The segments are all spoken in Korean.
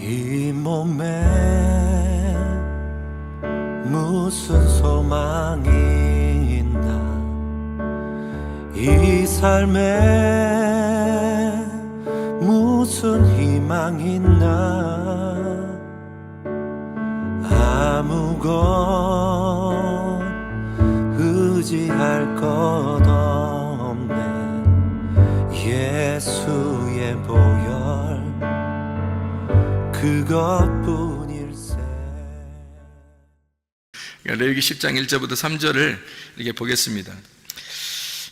이 몸에 무슨 소망이 있나, 이 삶에 무슨 희망이 있나. 아무것 의지할 것 없네, 예수의 보혈 그것뿐일세. 레위기 10장 1절부터 3절을 이렇게 보겠습니다.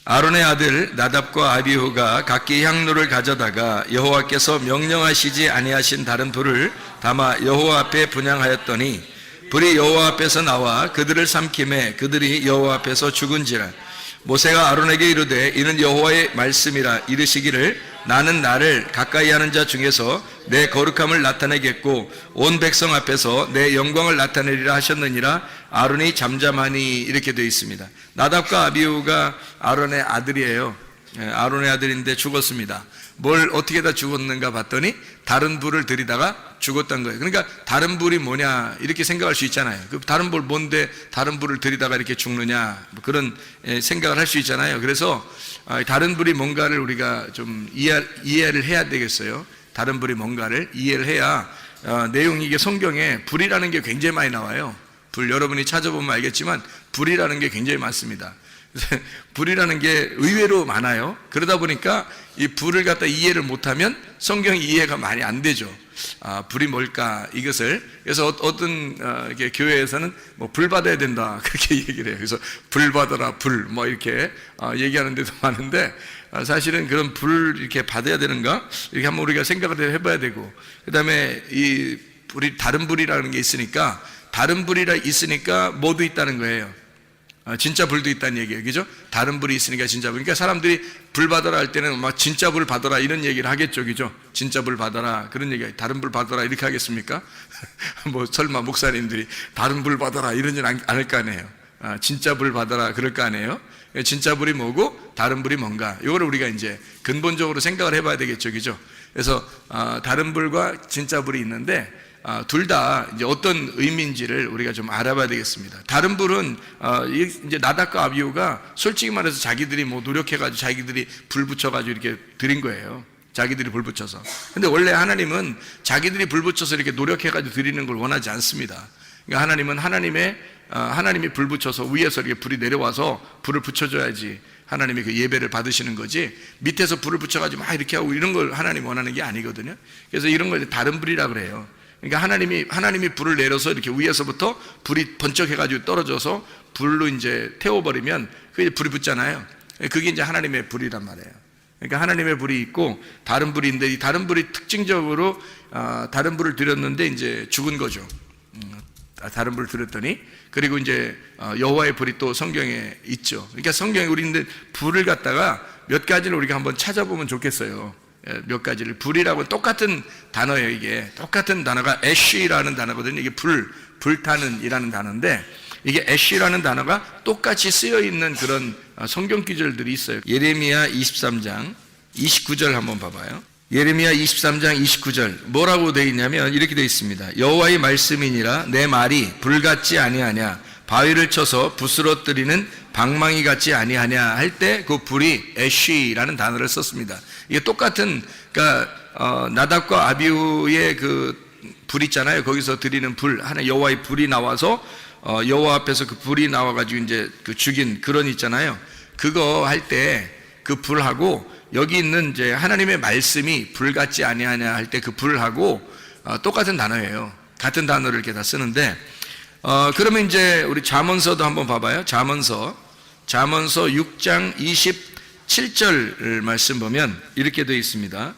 아론의 아들 나답과 아비후가 각기 향로를 가져다가 여호와께서 명령하시지 아니하신 다른 불을 담아 여호와 앞에 분향하였더니 불이 여호와 앞에서 나와 그들을 삼킴에 그들이 여호와 앞에서 죽은지라. 모세가 아론에게 이르되 이는 여호와의 말씀이라 이르시기를 나는 나를 가까이 하는 자 중에서 내 거룩함을 나타내겠고 온 백성 앞에서 내 영광을 나타내리라 하셨느니라. 아론이 잠잠하니, 이렇게 되어 있습니다. 나답과 아비후가 아론의 아들이에요. 아론의 아들인데 죽었습니다. 뭘 어떻게 다 죽었는가 봤더니 다른 불을 들이다가 죽었던 거예요. 그러니까 다른 불이 뭐냐 이렇게 생각할 수 있잖아요. 그 다른 불 뭔데 다른 불을 들이다가 이렇게 죽느냐, 그런 생각을 할 수 있잖아요. 그래서 다른 불이 뭔가를 우리가 좀 이해를 해야 되겠어요. 다른 불이 뭔가를 이해를 해야 내용이, 이게 성경에 불이라는 게 굉장히 많이 나와요. 불, 여러분이 찾아보면 알겠지만 불이라는 게 굉장히 많습니다. 불이라는 게 의외로 많아요. 그러다 보니까 이 불을 갖다 이해를 못하면 성경 이해가 많이 안 되죠. 불이 뭘까, 이것을. 그래서 어떤 교회에서는 뭐 불 받아야 된다 그렇게 얘기를 해요. 그래서 불 받아라, 불 뭐 이렇게 얘기하는 데도 많은데, 사실은 그런 불 이렇게 받아야 되는가 이렇게 한번 우리가 생각을 해봐야 되고, 그 다음에 이 불이, 다른 불이라는 게 있으니까, 다른 불이라 있으니까 뭐도 있다는 거예요. 진짜 불도 있다는 얘기예요. 그죠? 다른 불이 있으니까 진짜 불. 그러니까 사람들이 불 받아라 할 때는 막 진짜 불 받아라 이런 얘기를 하겠죠. 그죠? 진짜 불 받아라 그런 얘기. 다른 불 받아라 이렇게 하겠습니까? 뭐 설마 목사님들이 다른 불 받아라 이러진 않을 거 아니에요. 진짜 불 받아라 그럴 거 아니에요. 진짜 불이 뭐고 다른 불이 뭔가, 이거를 우리가 이제 근본적으로 생각을 해봐야 되겠죠. 그죠? 그래서 다른 불과 진짜 불이 있는데 둘 다 이제 어떤 의미인지를 우리가 좀 알아봐야 되겠습니다. 다른 불은 이제 나답과 아비후가 솔직히 말해서 자기들이 뭐 노력해가지고 자기들이 불 붙여가지고 이렇게 드린 거예요. 자기들이 불 붙여서. 근데 원래 하나님은 자기들이 불 붙여서 이렇게 노력해가지고 드리는 걸 원하지 않습니다. 그러니까 하나님은 하나님이 불 붙여서 위에서 이렇게 불이 내려와서 불을 붙여줘야지 하나님이 그 예배를 받으시는 거지, 밑에서 불을 붙여가지고 막 이렇게 하고 이런 걸 하나님 원하는 게 아니거든요. 그래서 이런 걸 다른 불이라 그래요. 그러니까 하나님이 불을 내려서 이렇게 위에서부터 불이 번쩍해가지고 떨어져서 불로 이제 태워버리면 그게 불이 붙잖아요. 그게 이제 하나님의 불이란 말이에요. 그러니까 하나님의 불이 있고 다른 불이 있는데, 이 다른 불이 특징적으로 다른 불을 드렸는데 이제 죽은 거죠. 다른 불을 드렸더니, 그리고 이제 여호와의 불이 또 성경에 있죠. 그러니까 성경에 우리는 불을 갖다가 몇 가지를 우리가 한번 찾아보면 좋겠어요. 몇 가지를. 불이라고 똑같은 단어예요. 이게 똑같은 단어가 애쉬라는 단어거든요. 이게 불타는 이라는 단어인데, 이게 애쉬라는 단어가 똑같이 쓰여 있는 그런 성경 구절들이 있어요. 예레미야 23장 29절 한번 봐봐요. 예레미야 23장 29절 뭐라고 되어 있냐면 이렇게 되어 있습니다. 여호와의 말씀이니라 내 말이 불같지 아니하냐, 바위를 쳐서 부스러뜨리는 방망이 같지 아니하냐 할 때 그 불이 애쉬라는 단어를 썼습니다. 이게 똑같은, 그러니까 나답과 아비후의 그 불 있잖아요. 거기서 드리는 불, 하나 여호와의 불이 나와서 여호와 앞에서 그 불이 나와가지고 이제 그 죽인 그런 있잖아요. 그거 할 때 그 불하고 여기 있는 이제 하나님의 말씀이 불같지 아니하냐 할 때 그 불하고 똑같은 단어예요. 같은 단어를 이렇게 다 쓰는데, 그러면 이제 우리 잠언서도 한번 봐봐요. 잠언서 6장 27절 말씀 보면 이렇게 되어 있습니다.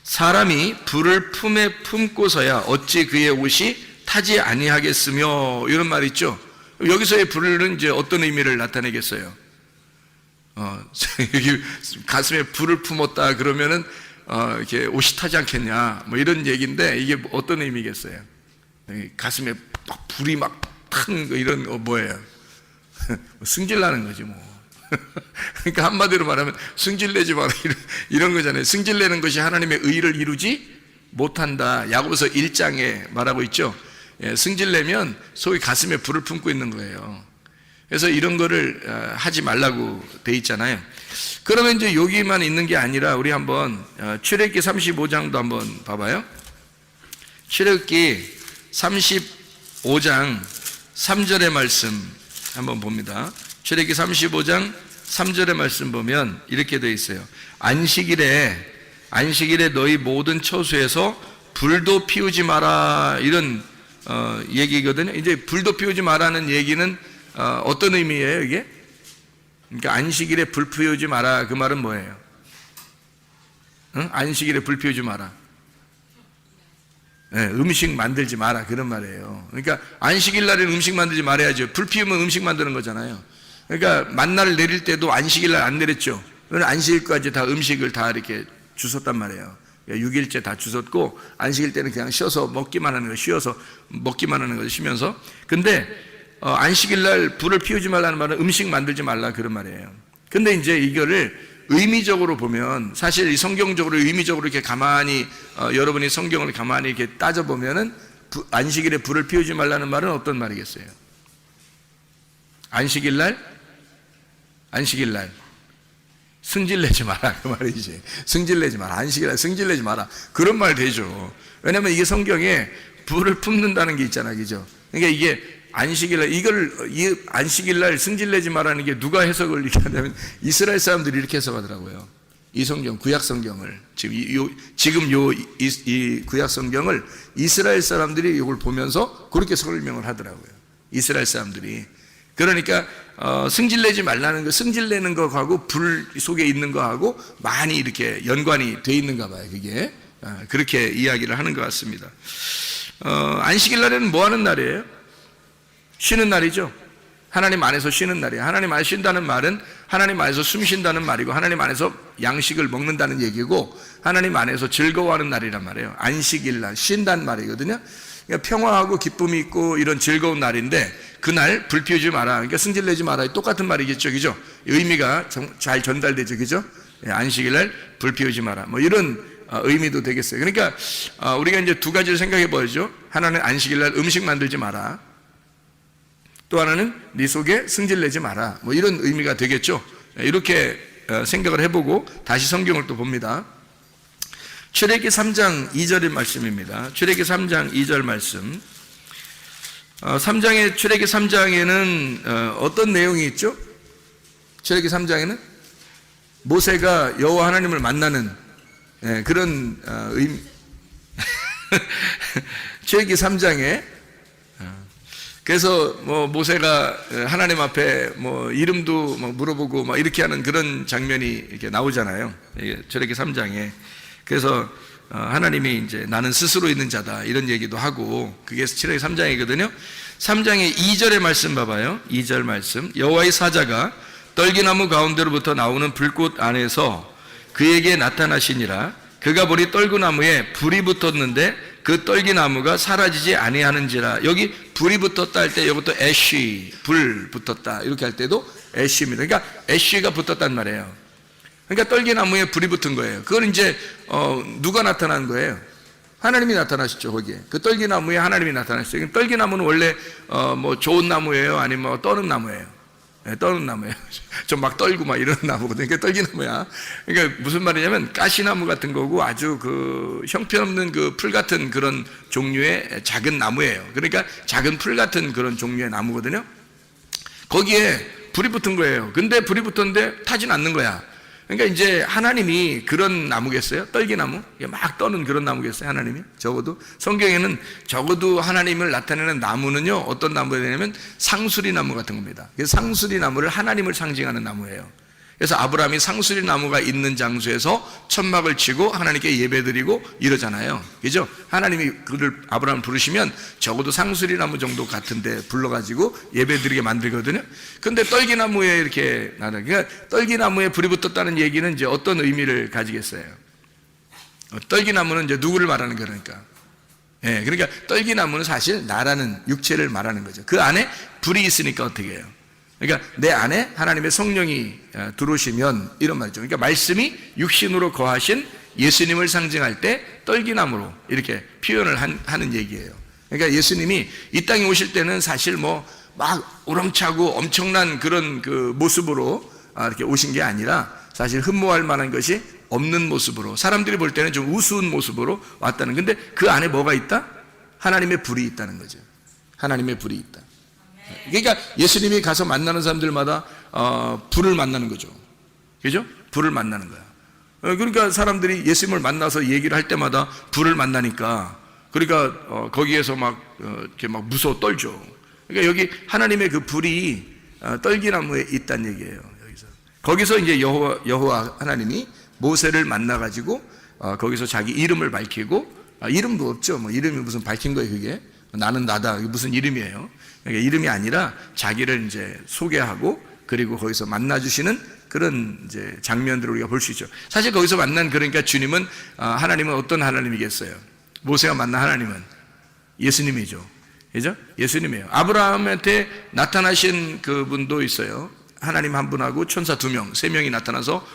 사람이 불을 품에 품고서야 어찌 그의 옷이 타지 아니하겠으며, 이런 말이 있죠. 여기서의 불은 이제 어떤 의미를 나타내겠어요? 여기 가슴에 불을 품었다 그러면은 이렇게 옷이 타지 않겠냐 뭐 이런 얘기인데, 이게 어떤 의미겠어요? 가슴에 막 불이 막 탄 거, 이런 거 뭐예요? 승질 나는 거지 뭐. 그러니까 한마디로 말하면 승질 내지 마라 이런 거잖아요. 승질 내는 것이 하나님의 의를 이루지 못한다. 야고보서 1장에 말하고 있죠. 승질내면 속이 가슴에 불을 품고 있는 거예요. 그래서 이런 거를 하지 말라고 돼 있잖아요. 그러면 이제 여기만 있는 게 아니라 우리 한번 출애굽기 35장도 한번 봐봐요. 출애굽기 35장 3절의 말씀 한번 봅니다. 출애굽기 35장 3절의 말씀 보면 이렇게 되어 있어요. 안식일에 너희 모든 처소에서 불도 피우지 마라, 이런 얘기거든요. 이제 불도 피우지 마라는 얘기는 어떤 의미예요, 이게? 그러니까 안식일에 불 피우지 마라, 그 말은 뭐예요? 응? 안식일에 불 피우지 마라. 네, 음식 만들지 마라, 그런 말이에요. 그러니까 안식일 날에는 음식 만들지 말아야죠. 불 피우면 음식 만드는 거잖아요. 그러니까 만나를 내릴 때도 안식일 날 안 내렸죠. 그래서 안식일까지 다 음식을 다 이렇게 주웠단 말이에요. 6일째 다 주웠고, 안식일 때는 그냥 쉬어서 먹기만 하는 거, 쉬어서 먹기만 하는 거, 쉬면서. 근데 안식일 날 불을 피우지 말라는 말은 음식 만들지 말라, 그런 말이에요. 근데 이제 이거를 의미적으로 보면, 사실 이 성경적으로 의미적으로 이렇게 가만히 여러분이 성경을 가만히 이렇게 따져보면은 안식일에 불을 피우지 말라는 말은 어떤 말이겠어요? 안식일 날 승질내지 마라, 그 말이지. 승질내지 마라. 안식일 날 승질내지 마라, 그런 말 되죠. 왜냐면 이게 성경에 불을 품는다는 게 있잖아, 그죠? 그러니까 이게 안식일날, 이 안식일날 승질내지 마라는 게 누가 해석을 이렇게 하냐면 이스라엘 사람들이 이렇게 해석하더라고요. 이 성경, 구약 성경을, 지금 이 구약 성경을 이스라엘 사람들이 이걸 보면서 그렇게 설명을 하더라고요. 이스라엘 사람들이. 그러니까 승질내지 말라는 거, 승질내는 거하고 불 속에 있는 거하고 많이 이렇게 연관이 돼 있는가 봐요, 그게. 그렇게 이야기를 하는 것 같습니다. 안식일날에는 뭐 하는 날이에요? 쉬는 날이죠. 하나님 안에서 쉬는 날이에요. 하나님 안에서 쉰다는 말은 하나님 안에서 숨 쉰다는 말이고, 하나님 안에서 양식을 먹는다는 얘기고, 하나님 안에서 즐거워하는 날이란 말이에요. 안식일날, 쉰다는 말이거든요. 그러니까 평화하고 기쁨이 있고 이런 즐거운 날인데, 그날 불 피우지 마라, 그러니까 승질내지 마라, 똑같은 말이겠죠, 그죠? 의미가 잘 전달되죠, 그죠? 안식일날 불 피우지 마라, 뭐 이런 의미도 되겠어요. 그러니까 우리가 이제 두 가지를 생각해 보죠. 하나는 안식일날 음식 만들지 마라, 또 하나는 네 속에 승질내지 마라, 뭐 이런 의미가 되겠죠. 이렇게 생각을 해보고 다시 성경을 또 봅니다. 출애굽기 3장 2절의 말씀입니다. 출애굽기 3장 2절 말씀. 출애굽기 3장에는 어떤 내용이 있죠? 출애굽기 3장에는 모세가 여호와 하나님을 만나는 그런 의미. 출애굽기 3장에 그래서 뭐 모세가 하나님 앞에 뭐 이름도 뭐 물어보고 막 이렇게 하는 그런 장면이 이렇게 나오잖아요. 출애굽기 3장에. 그래서 하나님이 이제 나는 스스로 있는 자다, 이런 얘기도 하고, 그게 출애굽기 3장이거든요. 3장의 2절의 말씀 봐봐요. 2절 말씀. 여호와의 사자가 떨기나무 가운데로부터 나오는 불꽃 안에서 그에게 나타나시니라. 그가 보니 떨구나무에 불이 붙었는데 그 떨기나무가 사라지지 아니하는지라. 여기 불이 붙었다 할 때 이것도 애쉬, 불 붙었다 이렇게 할 때도 애쉬입니다. 그러니까 애쉬가 붙었단 말이에요. 그러니까 떨기나무에 불이 붙은 거예요. 그걸 이제 누가 나타난 거예요? 하나님이 나타나셨죠, 거기에. 그 떨기나무에 하나님이 나타나셨어요. 떨기나무는 원래 뭐 좋은 나무예요, 아니면 뭐 떠는 나무예요? 네, 떠는 나무예요. 좀 막 떨고 막 이런 나무거든요. 그러니까 떨기나무야. 그러니까 무슨 말이냐면 가시나무 같은 거고, 아주 그 형편없는 그 풀 같은 그런 종류의 작은 나무예요. 그러니까 작은 풀 같은 그런 종류의 나무거든요. 거기에 불이 붙은 거예요. 근데 불이 붙었는데 타진 않는 거야. 그러니까 이제 하나님이 그런 나무겠어요? 떨기나무? 막 떠는 그런 나무겠어요? 하나님이? 적어도 성경에는 적어도 하나님을 나타내는 나무는요, 어떤 나무냐면 상수리 나무 같은 겁니다. 그래서 상수리 나무를 하나님을 상징하는 나무예요. 그래서 아브라함이 상수리 나무가 있는 장소에서 천막을 치고 하나님께 예배드리고 이러잖아요, 그죠? 하나님이 그를 아브라함을 부르시면 적어도 상수리 나무 정도 같은데 불러가지고 예배드리게 만들거든요. 근데 떨기나무에 이렇게 그러니까 떨기나무에 불이 붙었다는 얘기는 이제 어떤 의미를 가지겠어요? 떨기나무는 이제 누구를 말하는 거니까? 예, 그러니까 떨기나무는 사실 나라는 육체를 말하는 거죠. 그 안에 불이 있으니까 어떻게 해요? 그러니까 내 안에 하나님의 성령이 들어오시면 이런 말이죠. 그러니까 말씀이 육신으로 거하신 예수님을 상징할 때 떨기나무로 이렇게 표현을 하는 얘기예요. 그러니까 예수님이 이 땅에 오실 때는 사실 뭐 막 우렁차고 엄청난 그런 그 모습으로 이렇게 오신 게 아니라 사실 흠모할 만한 것이 없는 모습으로, 사람들이 볼 때는 좀 우스운 모습으로 왔다는. 근데 그 안에 뭐가 있다? 하나님의 불이 있다는 거죠. 하나님의 불이 있다. 그러니까 예수님이 가서 만나는 사람들마다 불을 만나는 거죠. 그죠? 불을 만나는 거야. 그러니까 사람들이 예수님을 만나서 얘기를 할 때마다 불을 만나니까, 그러니까 거기에서 이렇게 막 무서워 떨죠. 그러니까 여기 하나님의 그 불이 떨기나무에 있다는 얘기예요. 거기서 이제 여호와 하나님이 모세를 만나가지고 거기서 자기 이름을 밝히고, 이름도 없죠. 뭐 이름이 무슨 밝힌 거예요, 그게? 나는 나다. 이게 무슨 이름이에요? 그러니까 이름이 아니라 자기를 이제 소개하고, 그리고 거기서 만나주시는 그런 이제 장면들을 우리가 볼 수 있죠. 사실 거기서 만난, 그러니까 주님은, 하나님은 어떤 하나님이겠어요? 모세가 만난 하나님은 예수님이죠. 그죠? 예수님이에요. 아브라함한테 나타나신 그분도 있어요. 하나님 한 분하고 천사 2명, 3명이 나타나서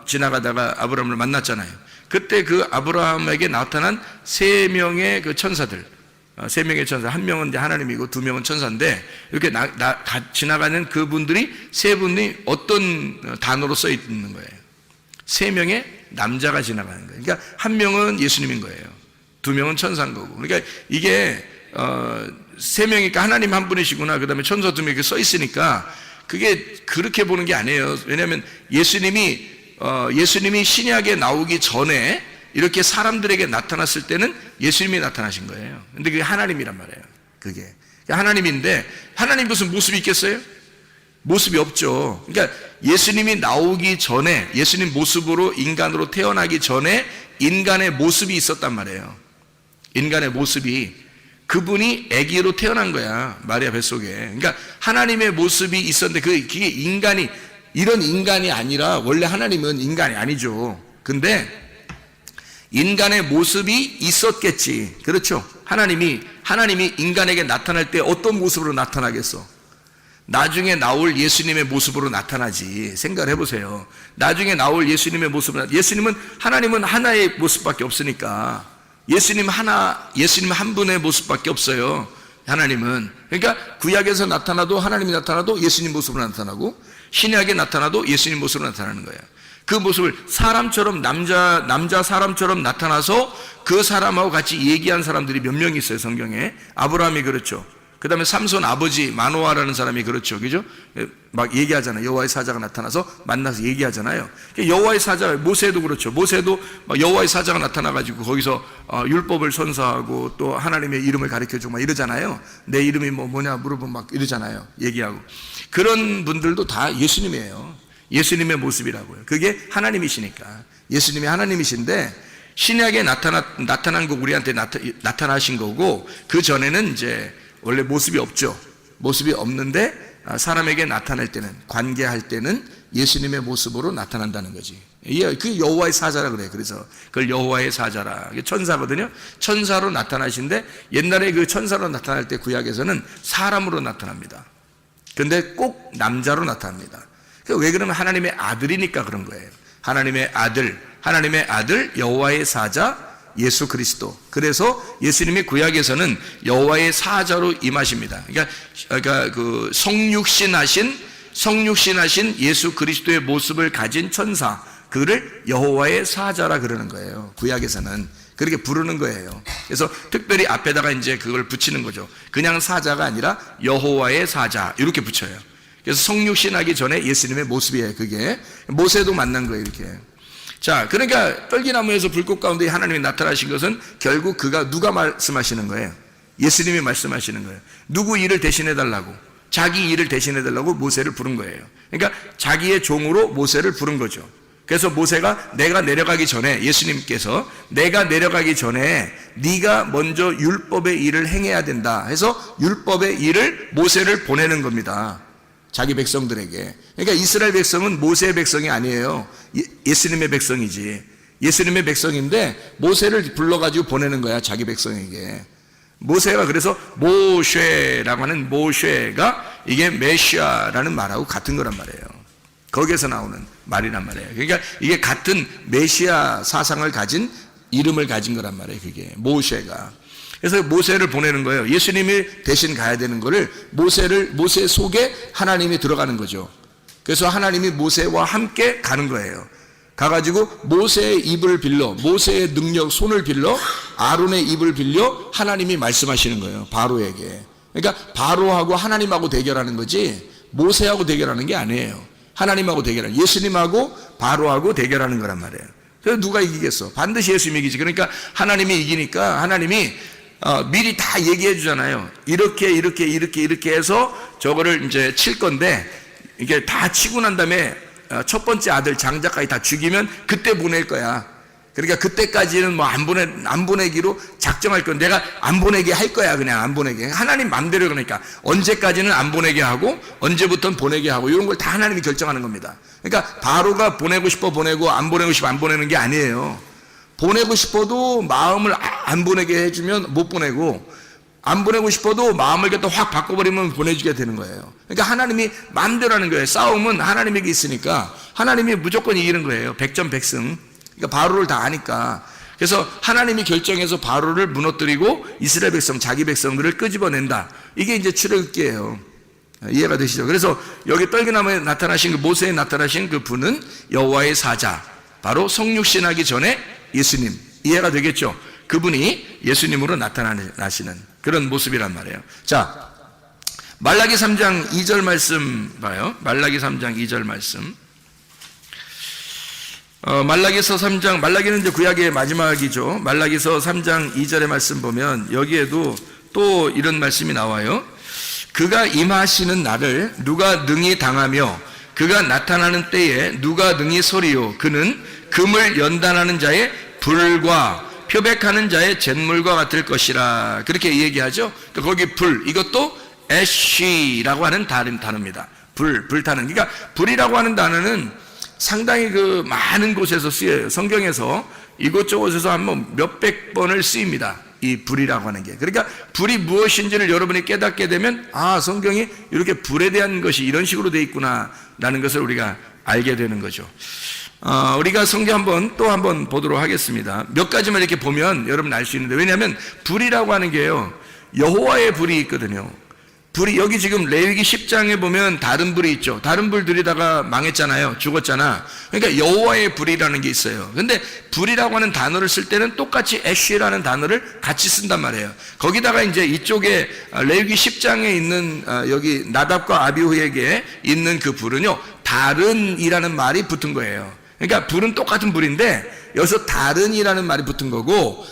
지나가다가 아브라함을 만났잖아요. 그때 그 아브라함에게 나타난 3명의 그 천사들, 3명의 천사, 1명은 이제 하나님이고 2명은 천사인데, 이렇게 지나가는 그분들이 3분이 어떤 단어로 써 있는 거예요? 3명의 남자가 지나가는 거예요. 그러니까 1명은 예수님인 거예요. 2명은 천사인 거고. 그러니까 이게 3명이니까 하나님 한 분이시구나, 그 다음에 천사 2명이 이렇게 써 있으니까 그게 그렇게 보는 게 아니에요. 왜냐하면 예수님이 신약에 나오기 전에 이렇게 사람들에게 나타났을 때는 예수님이 나타나신 거예요. 근데 그게 하나님이란 말이에요. 그게 하나님인데, 하나님 무슨 모습이 있겠어요? 모습이 없죠. 그러니까 예수님이 나오기 전에, 예수님 모습으로 인간으로 태어나기 전에 인간의 모습이 있었단 말이에요. 인간의 모습이, 그분이 아기로 태어난 거야, 마리아 뱃속에. 그러니까 하나님의 모습이 있었는데 그게 인간이, 이런 인간이 아니라, 원래 하나님은 인간이 아니죠. 근데 인간의 모습이 있었겠지. 그렇죠? 하나님이 인간에게 나타날 때 어떤 모습으로 나타나겠어? 나중에 나올 예수님의 모습으로 나타나지. 생각을 해보세요. 나중에 나올 예수님의 모습으로, 하나님은 하나의 모습밖에 없으니까, 예수님 한 분의 모습밖에 없어요. 하나님은. 그러니까 구약에서 나타나도, 하나님이 나타나도 예수님 모습으로 나타나고, 신약에 나타나도 예수님 모습으로 나타나는 거예요. 그 모습을 사람처럼, 남자 사람처럼 나타나서 그 사람하고 같이 얘기한 사람들이 몇 명 있어요, 성경에. 아브라함이 그렇죠. 그 다음에 삼손 아버지 마노아라는 사람이 그렇죠. 그죠? 막 얘기하잖아요. 여호와의 사자가 나타나서 만나서 얘기하잖아요. 여호와의 사자, 모세도 그렇죠. 모세도 여호와의 사자가 나타나가지고 거기서 율법을 선서하고 또 하나님의 이름을 가르쳐주고 막 이러잖아요. 내 이름이 뭐냐 물어보면 막 이러잖아요. 얘기하고. 그런 분들도 다 예수님이에요. 예수님의 모습이라고요. 그게 하나님이시니까. 예수님이 하나님이신데, 신약에 나타난 거 우리한테 나타나신 거고, 그 전에는 이제 원래 모습이 없죠. 모습이 없는데 사람에게 나타날 때는, 관계할 때는 예수님의 모습으로 나타난다는 거지. 그 여호와의 사자라 그래요. 그래서 그걸 여호와의 사자라. 천사거든요. 천사로 나타나신데, 옛날에 그 천사로 나타날 때 구약에서는 사람으로 나타납니다. 근데 꼭 남자로 나타납니다. 왜 그러면 하나님의 아들이니까 그런 거예요. 하나님의 아들 여호와의 사자 예수 그리스도. 그래서 예수님이 구약에서는 여호와의 사자로 임하십니다. 그러니까 그 성육신하신 예수 그리스도의 모습을 가진 천사, 그를 여호와의 사자라 그러는 거예요. 구약에서는 그렇게 부르는 거예요. 그래서 특별히 앞에다가 이제 그걸 붙이는 거죠. 그냥 사자가 아니라 여호와의 사자 이렇게 붙여요. 그래서 성육신하기 전에 예수님의 모습이에요. 그게 모세도 만난 거예요, 이렇게. 자, 그러니까 떨기나무에서 불꽃 가운데 하나님이 나타나신 것은 결국 누가 말씀하시는 거예요? 예수님이 말씀하시는 거예요. 누구 일을 대신해 달라고, 자기 일을 대신해 달라고 모세를 부른 거예요. 그러니까 자기의 종으로 모세를 부른 거죠. 그래서 모세가 내가 내려가기 전에, 예수님께서 내가 내려가기 전에 네가 먼저 율법의 일을 행해야 된다 해서 율법의 일을 모세를 보내는 겁니다. 자기 백성들에게. 그러니까 이스라엘 백성은 모세의 백성이 아니에요. 예수님의 백성이지. 예수님의 백성인데 모세를 불러가지고 보내는 거야, 자기 백성에게. 모세가 그래서 모쉐라고 하는 모쉐가 이게 메시아라는 말하고 같은 거란 말이에요. 거기에서 나오는 말이란 말이에요. 그러니까 이게 같은 메시아 사상을 가진 이름을 가진 거란 말이에요. 그게 모세가. 그래서 모세를 보내는 거예요. 예수님이 대신 가야 되는 거를 모세 속에 하나님이 들어가는 거죠. 그래서 하나님이 모세와 함께 가는 거예요. 가가지고 모세의 입을 빌려, 모세의 능력, 손을 빌려, 아론의 입을 빌려 하나님이 말씀하시는 거예요. 바로에게. 그러니까 바로하고 하나님하고 대결하는 거지 모세하고 대결하는 게 아니에요. 하나님하고 대결하는, 예수님하고 바로하고 대결하는 거란 말이에요. 그래서 누가 이기겠어? 반드시 예수님이 이기지. 그러니까 하나님이 이기니까 하나님이 미리 다 얘기해 주잖아요. 이렇게 해서 저거를 이제 칠 건데, 이게 다 치고 난 다음에 첫 번째 아들 장자까지 다 죽이면 그때 보낼 거야. 그러니까 그때까지는 뭐 안 보내기로 작정할 건, 내가 안 보내게 할 거야. 그냥 안 보내게. 하나님 맘대로. 그러니까 언제까지는 안 보내게 하고 언제부터는 보내게 하고 이런 걸 다 하나님이 결정하는 겁니다. 그러니까 바로가 보내고 싶어 보내고 안 보내고 싶어 안 보내는 게 아니에요. 보내고 싶어도 마음을 안 보내게 해주면 못 보내고, 안 보내고 싶어도 마음을 갖다 확 바꿔버리면 보내주게 되는 거예요. 그러니까 하나님이 마음대로 하는 거예요. 싸움은 하나님에게 있으니까 하나님이 무조건 이기는 거예요. 백전백승. 그러니까 바로를 다 아니까. 그래서 하나님이 결정해서 바로를 무너뜨리고 이스라엘 백성, 자기 백성들을 끄집어낸다. 이게 이제 출애굽기예요. 이해가 되시죠? 그래서 여기 떨기나무에 나타나신 그 모세에 나타나신 그 분은 여호와의 사자, 바로 성육신하기 전에 예수님. 이해가 되겠죠? 그분이 예수님으로 나타나시는 그런 모습이란 말이에요. 자, 말라기 3장 2절 말씀 봐요. 말라기 3장 2절 말씀. 말라기서 3장, 말라기는 이제 구약의 마지막이죠. 말라기서 3장 2절의 말씀 보면 여기에도 또 이런 말씀이 나와요. 그가 임하시는 날을 누가 능히 당하며 그가 나타나는 때에 누가 능히 서리요. 그는 금을 연단하는 자의 불과 표백하는 자의 잿물과 같을 것이라. 그렇게 얘기하죠. 그러니까 거기 불, 이것도 애쉬라고 하는 단어입니다. 불타는. 그러니까 불이라고 하는 단어는 상당히 그 많은 곳에서 쓰여요. 성경에서 이곳저곳에서 한번 몇백 번을 쓰입니다. 이 불이라고 하는 게. 그러니까 불이 무엇인지를 여러분이 깨닫게 되면, 아, 성경이 이렇게 불에 대한 것이 이런 식으로 되어 있구나 라는 것을 우리가 알게 되는 거죠. 우리가 성경 또 한번 보도록 하겠습니다. 몇 가지만 이렇게 보면 여러분 알 수 있는데, 왜냐하면 불이라고 하는 게요, 여호와의 불이 있거든요. 불이, 여기 지금 레위기 10장에 보면 다른 불이 있죠. 다른 불들이다가 망했잖아요. 죽었잖아. 그러니까 여호와의 불이라는 게 있어요. 근데 불이라고 하는 단어를 쓸 때는 똑같이 애쉬라는 단어를 같이 쓴단 말이에요. 거기다가 이제 이쪽에 레위기 10장에 있는 여기 나답과 아비후에게 있는 그 불은요, 다른이라는 말이 붙은 거예요. 그러니까 불은 똑같은 불인데 여기서 다른이라는 말이 붙은 거고,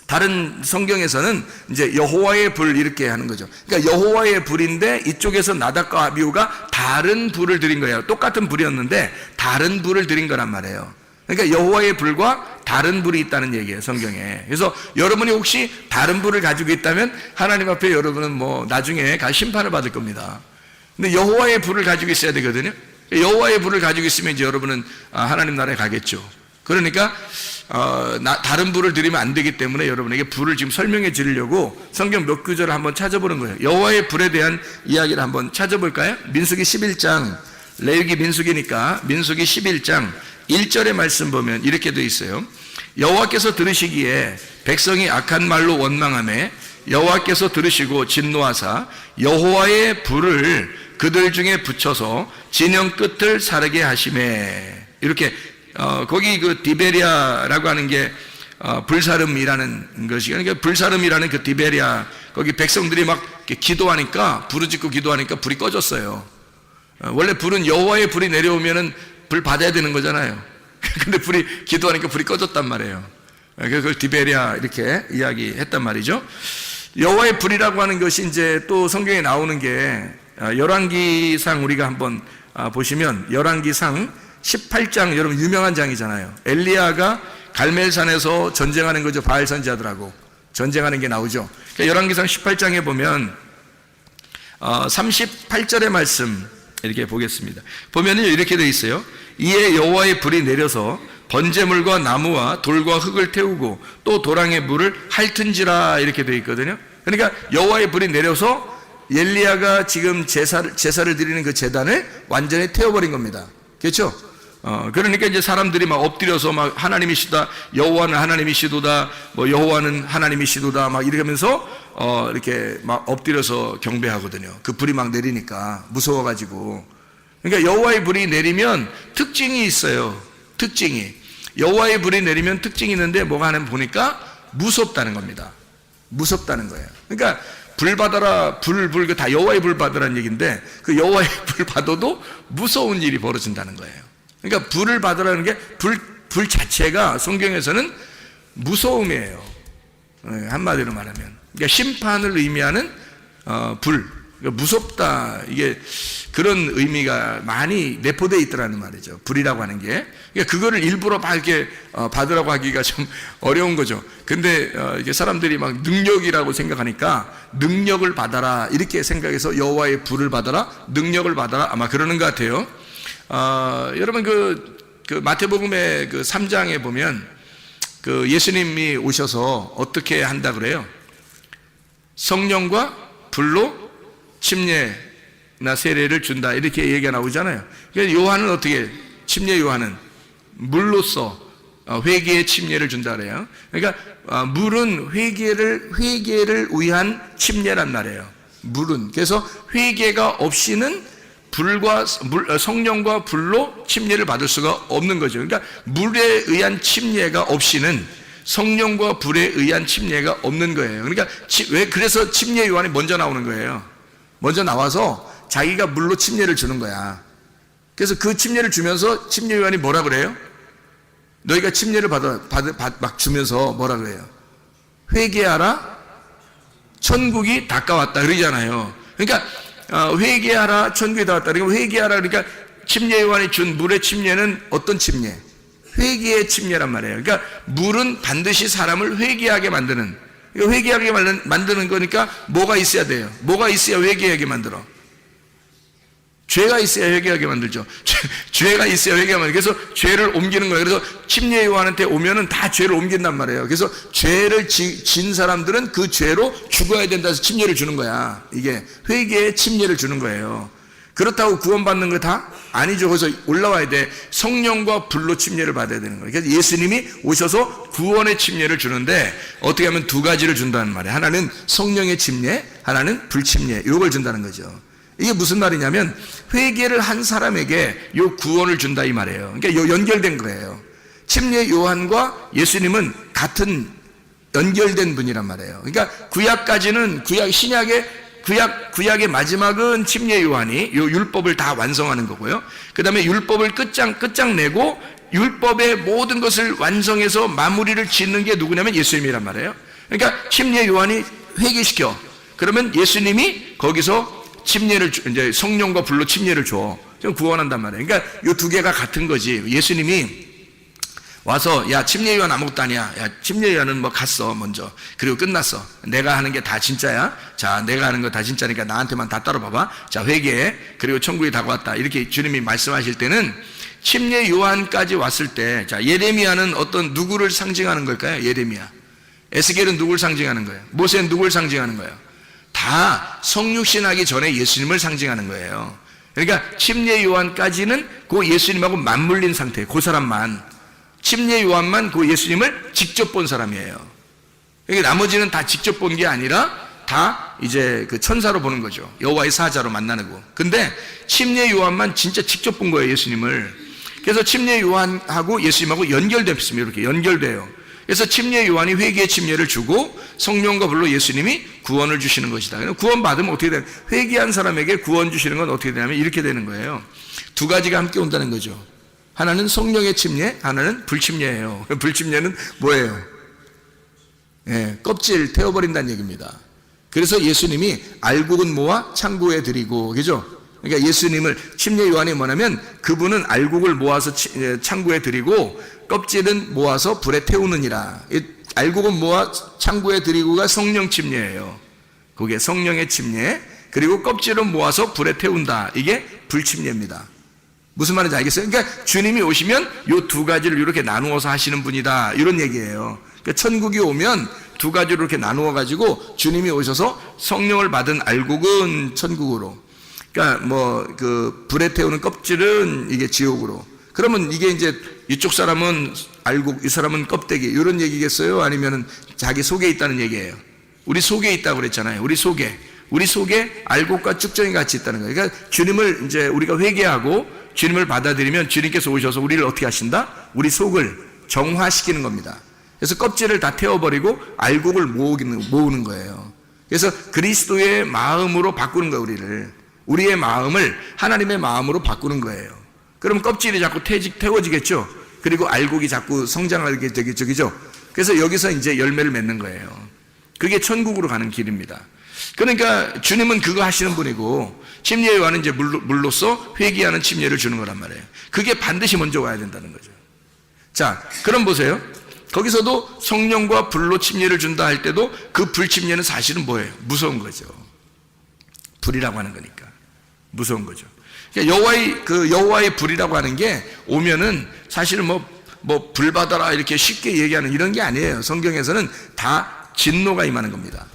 다른 성경에서는 이제 여호와의 불 이렇게 하는 거죠. 그러니까 여호와의 불인데 이쪽에서 나답과 아비후가 다른 불을 드린 거예요. 똑같은 불이었는데 다른 불을 드린 거란 말이에요. 그러니까 여호와의 불과 다른 불이 있다는 얘기예요, 성경에. 그래서 여러분이 혹시 다른 불을 가지고 있다면 하나님 앞에 여러분은 뭐 나중에 심판을 받을 겁니다. 근데 여호와의 불을 가지고 있어야 되거든요. 여호와의 불을 가지고 있으면 이제 여러분은 하나님 나라에 가겠죠. 그러니까 다른 불을 드리면 안 되기 때문에 여러분에게 불을 지금 설명해 드리려고 성경 몇 구절을 한번 찾아보는 거예요. 여호와의 불에 대한 이야기를 한번 찾아볼까요? 민수기 11장, 레위기 민수기니까 민수기 11장 1절의 말씀 보면 이렇게 돼 있어요. 여호와께서 들으시기에 백성이 악한 말로 원망하며 여호와께서 들으시고 진노하사 여호와의 불을 그들 중에 붙여서 진영 끝을 사르게 하시매. 이렇게 거기 그 디베리아라고 하는 게 불사름이라는 것이, 그러니까 불사름이라는 그 디베리아, 거기 백성들이 막 기도하니까, 부르짖고 기도하니까 불이 꺼졌어요. 원래 불은 여호와의 불이 내려오면은 불 받아야 되는 거잖아요. 근데 기도하니까 불이 꺼졌단 말이에요. 그걸 디베리아 이렇게 이야기했단 말이죠. 여호와의 불이라고 하는 것이 이제 또 성경에 나오는 게 열왕기상 우리가 한번 보시면 열왕기상 18장, 여러분 유명한 장이잖아요. 엘리야가 갈멜산에서 전쟁하는 거죠. 바알 선지자들하고 전쟁하는 게 나오죠. 그러니까 열왕기상 18장에 보면 38절의 말씀 이렇게 보겠습니다. 보면은 이렇게 되어 있어요. 이에 여호와의 불이 내려서 번제물과 나무와 돌과 흙을 태우고 또 도랑의 물을 핥은지라, 이렇게 되어 있거든요. 그러니까 여호와의 불이 내려서 엘리야가 지금 제사를 드리는 그 제단을 완전히 태워버린 겁니다. 그렇죠? 그러니까 이제 사람들이 막 엎드려서 막 하나님이시다, 여호와는 하나님이시도다, 뭐 여호와는 하나님이시도다, 막 이렇게 하면서 이렇게 막 엎드려서 경배하거든요. 그 불이 막 내리니까 무서워가지고. 그러니까 여호와의 불이 내리면 특징이 있어요. 특징이. 여호와의 불이 내리면 특징이 있는데 뭐가 하냐면 보니까 무섭다는 겁니다. 무섭다는 거예요. 그러니까 불 받아라, 불 다 여호와의 불 받으라는 얘기인데 그 여호와의 불 받아도 무서운 일이 벌어진다는 거예요. 그러니까 불을 받으라는 게 불 자체가 성경에서는 무서움이에요. 한마디로 말하면. 그러니까 심판을 의미하는 불. 그러니까 무섭다. 이게 그런 의미가 많이 내포되어 있더라는 말이죠. 불이라고 하는 게. 그러니까 그거를 일부러 막 이렇게 받으라고 하기가 좀 어려운 거죠. 근데 이게 사람들이 막 능력이라고 생각하니까 능력을 받아라 이렇게 생각해서 여호와의 불을 받아라, 능력을 받아라 아마 그러는 것 같아요. 여러분 그 마태복음의 그 3장에 보면 그 예수님이 오셔서 어떻게 한다 그래요? 성령과 불로 침례나 세례를 준다 이렇게 얘기가 나오잖아요. 그러니까 요한은 어떻게 침례 요한은 물로써 회개의 침례를 준다 그래요. 그러니까 물은 회개를 위한 침례란 말이에요. 물은 그래서 회개가 없이는 성령과 불로 침례를 받을 수가 없는 거죠. 그러니까 물에 의한 침례가 없이는 성령과 불에 의한 침례가 없는 거예요. 그러니까 그래서 침례 요한이 먼저 나오는 거예요. 먼저 나와서 자기가 물로 침례를 주는 거야. 그래서 그 침례를 주면서 침례 요한이 뭐라 그래요? 너희가 침례를 막 주면서 뭐라 그래요? 회개하라, 천국이 가까웠다 그러잖아요. 그러니까 회개하라, 천국이 다 왔다. 그러니까 회개하라 그러니까 침례 요한이 준 물의 침례는 어떤 침례? 회개의 침례란 말이에요. 그러니까 물은 반드시 사람을 회개하게 만드는, 회개하게 만드는 거니까 뭐가 있어야 돼요? 뭐가 있어야 회개하게 만들어? 죄가 있어야 회개하게 만들죠. 죄가 있어야 회개하게 만들죠. 그래서 죄를 옮기는 거예요. 그래서 침례 요한한테 오면은 다 죄를 옮긴단 말이에요. 그래서 죄를 진 사람들은 그 죄로 죽어야 된다 해서 침례를 주는 거야. 이게 회개의 침례를 주는 거예요. 그렇다고 구원받는 거 다? 아니죠. 그래서 올라와야 돼. 성령과 불로 침례를 받아야 되는 거예요. 그래서 예수님이 오셔서 구원의 침례를 주는데 어떻게 하면 두 가지를 준다는 말이에요. 하나는 성령의 침례, 하나는 불침례. 이걸 준다는 거죠. 이게 무슨 말이냐면 회개를 한 사람에게 요 구원을 준다 이 말이에요. 그러니까 요 연결된 거예요. 침례 요한과 예수님은 같은 연결된 분이란 말이에요. 그러니까 구약까지는 구약의 마지막은 침례 요한이 요 율법을 다 완성하는 거고요. 그 다음에 율법을 끝장내고 율법의 모든 것을 완성해서 마무리를 짓는 게 누구냐면 예수님이란 말이에요. 그러니까 침례 요한이 회개시켜. 그러면 예수님이 거기서 침례를 이제 성령과 불로 침례를 줘. 좀 구원한단 말이에요. 그러니까 요 두 개가 같은 거지. 예수님이 와서 야 침례 요한 아무것도 아니야. 야 침례 요한은 뭐 갔어 먼저. 그리고 끝났어. 내가 하는 게 다 진짜야. 자 내가 하는 거 다 진짜니까 나한테만 다 따라봐봐. 자 회개해. 그리고 천국이 다가왔다. 이렇게 주님이 말씀하실 때는 침례 요한까지 왔을 때 자 예레미야는 어떤 누구를 상징하는 걸까요? 예레미야. 에스겔은 누구를 상징하는 거예요? 모세는 누구를 상징하는 거예요? 다 성육신하기 전에 예수님을 상징하는 거예요. 그러니까 침례 요한까지는 그 예수님하고 맞물린 상태, 그 사람만. 침례 요한만 그 예수님을 직접 본 사람이에요. 그러니까 나머지는 다 직접 본 게 아니라 다 이제 그 천사로 보는 거죠. 여호와의 사자로 만나는 거. 근데 침례 요한만 진짜 직접 본 거예요, 예수님을. 그래서 침례 요한하고 예수님하고 연결됐습니다. 이렇게 연결돼요. 그래서 침례 요한이 회개의 침례를 주고 성령과 불로 예수님이 구원을 주시는 것이다. 구원 받으면 어떻게 되냐? 회개한 사람에게 구원 주시는 건 어떻게 되냐면 이렇게 되는 거예요. 두 가지가 함께 온다는 거죠. 하나는 성령의 침례, 하나는 불침례예요. 불침례는 뭐예요? 예, 껍질 태워버린다는 얘기입니다. 그래서 예수님이 알곡은 모아 창고에 드리고, 그죠? 그러니까 예수님을 침례 요한이 뭐냐면 그분은 알곡을 모아서 창고에 드리고 껍질은 모아서 불에 태우느니라. 알곡은 모아 창고에 드리고가 성령 침례예요. 그게 성령의 침례. 그리고 껍질은 모아서 불에 태운다. 이게 불침례입니다. 무슨 말인지 알겠어요? 그러니까 주님이 오시면 요 두 가지를 이렇게 나누어서 하시는 분이다. 이런 얘기예요. 그러니까 천국이 오면 두 가지로 이렇게 나누어 가지고 주님이 오셔서 성령을 받은 알곡은 천국으로, 그러니까 뭐 그 불에 태우는 껍질은 이게 지옥으로. 그러면 이게 이제 이쪽 사람은 알곡, 이 사람은 껍데기, 이런 얘기겠어요? 아니면은 자기 속에 있다는 얘기예요? 우리 속에 있다고 그랬잖아요. 우리 속에 알곡과 쭉정이 같이 있다는 거예요. 그러니까 주님을 이제 우리가 회개하고 주님을 받아들이면 주님께서 오셔서 우리를 어떻게 하신다? 우리 속을 정화시키는 겁니다. 그래서 껍질을 다 태워버리고 알곡을 모으는 거예요. 그래서 그리스도의 마음으로 바꾸는 거예요, 우리를. 우리의 마음을 하나님의 마음으로 바꾸는 거예요. 그럼 껍질이 자꾸 태워지겠죠? 그리고 알곡이 자꾸 성장하게 되겠죠, 그죠? 그래서 여기서 이제 열매를 맺는 거예요. 그게 천국으로 가는 길입니다. 그러니까 주님은 그거 하시는 분이고, 침례 요한은 이제 물로써 회개하는 침례를 주는 거란 말이에요. 그게 반드시 먼저 와야 된다는 거죠. 자, 그럼 보세요. 거기서도 성령과 불로 침례를 준다 할 때도 그 불 침례는 사실은 뭐예요? 무서운 거죠. 불이라고 하는 거니까. 무서운 거죠. 그러니까 여호와의 불이라고 하는 게 오면은 사실은 뭐 불 받아라 이렇게 쉽게 얘기하는 이런 게 아니에요. 성경에서는 다 진노가 임하는 겁니다.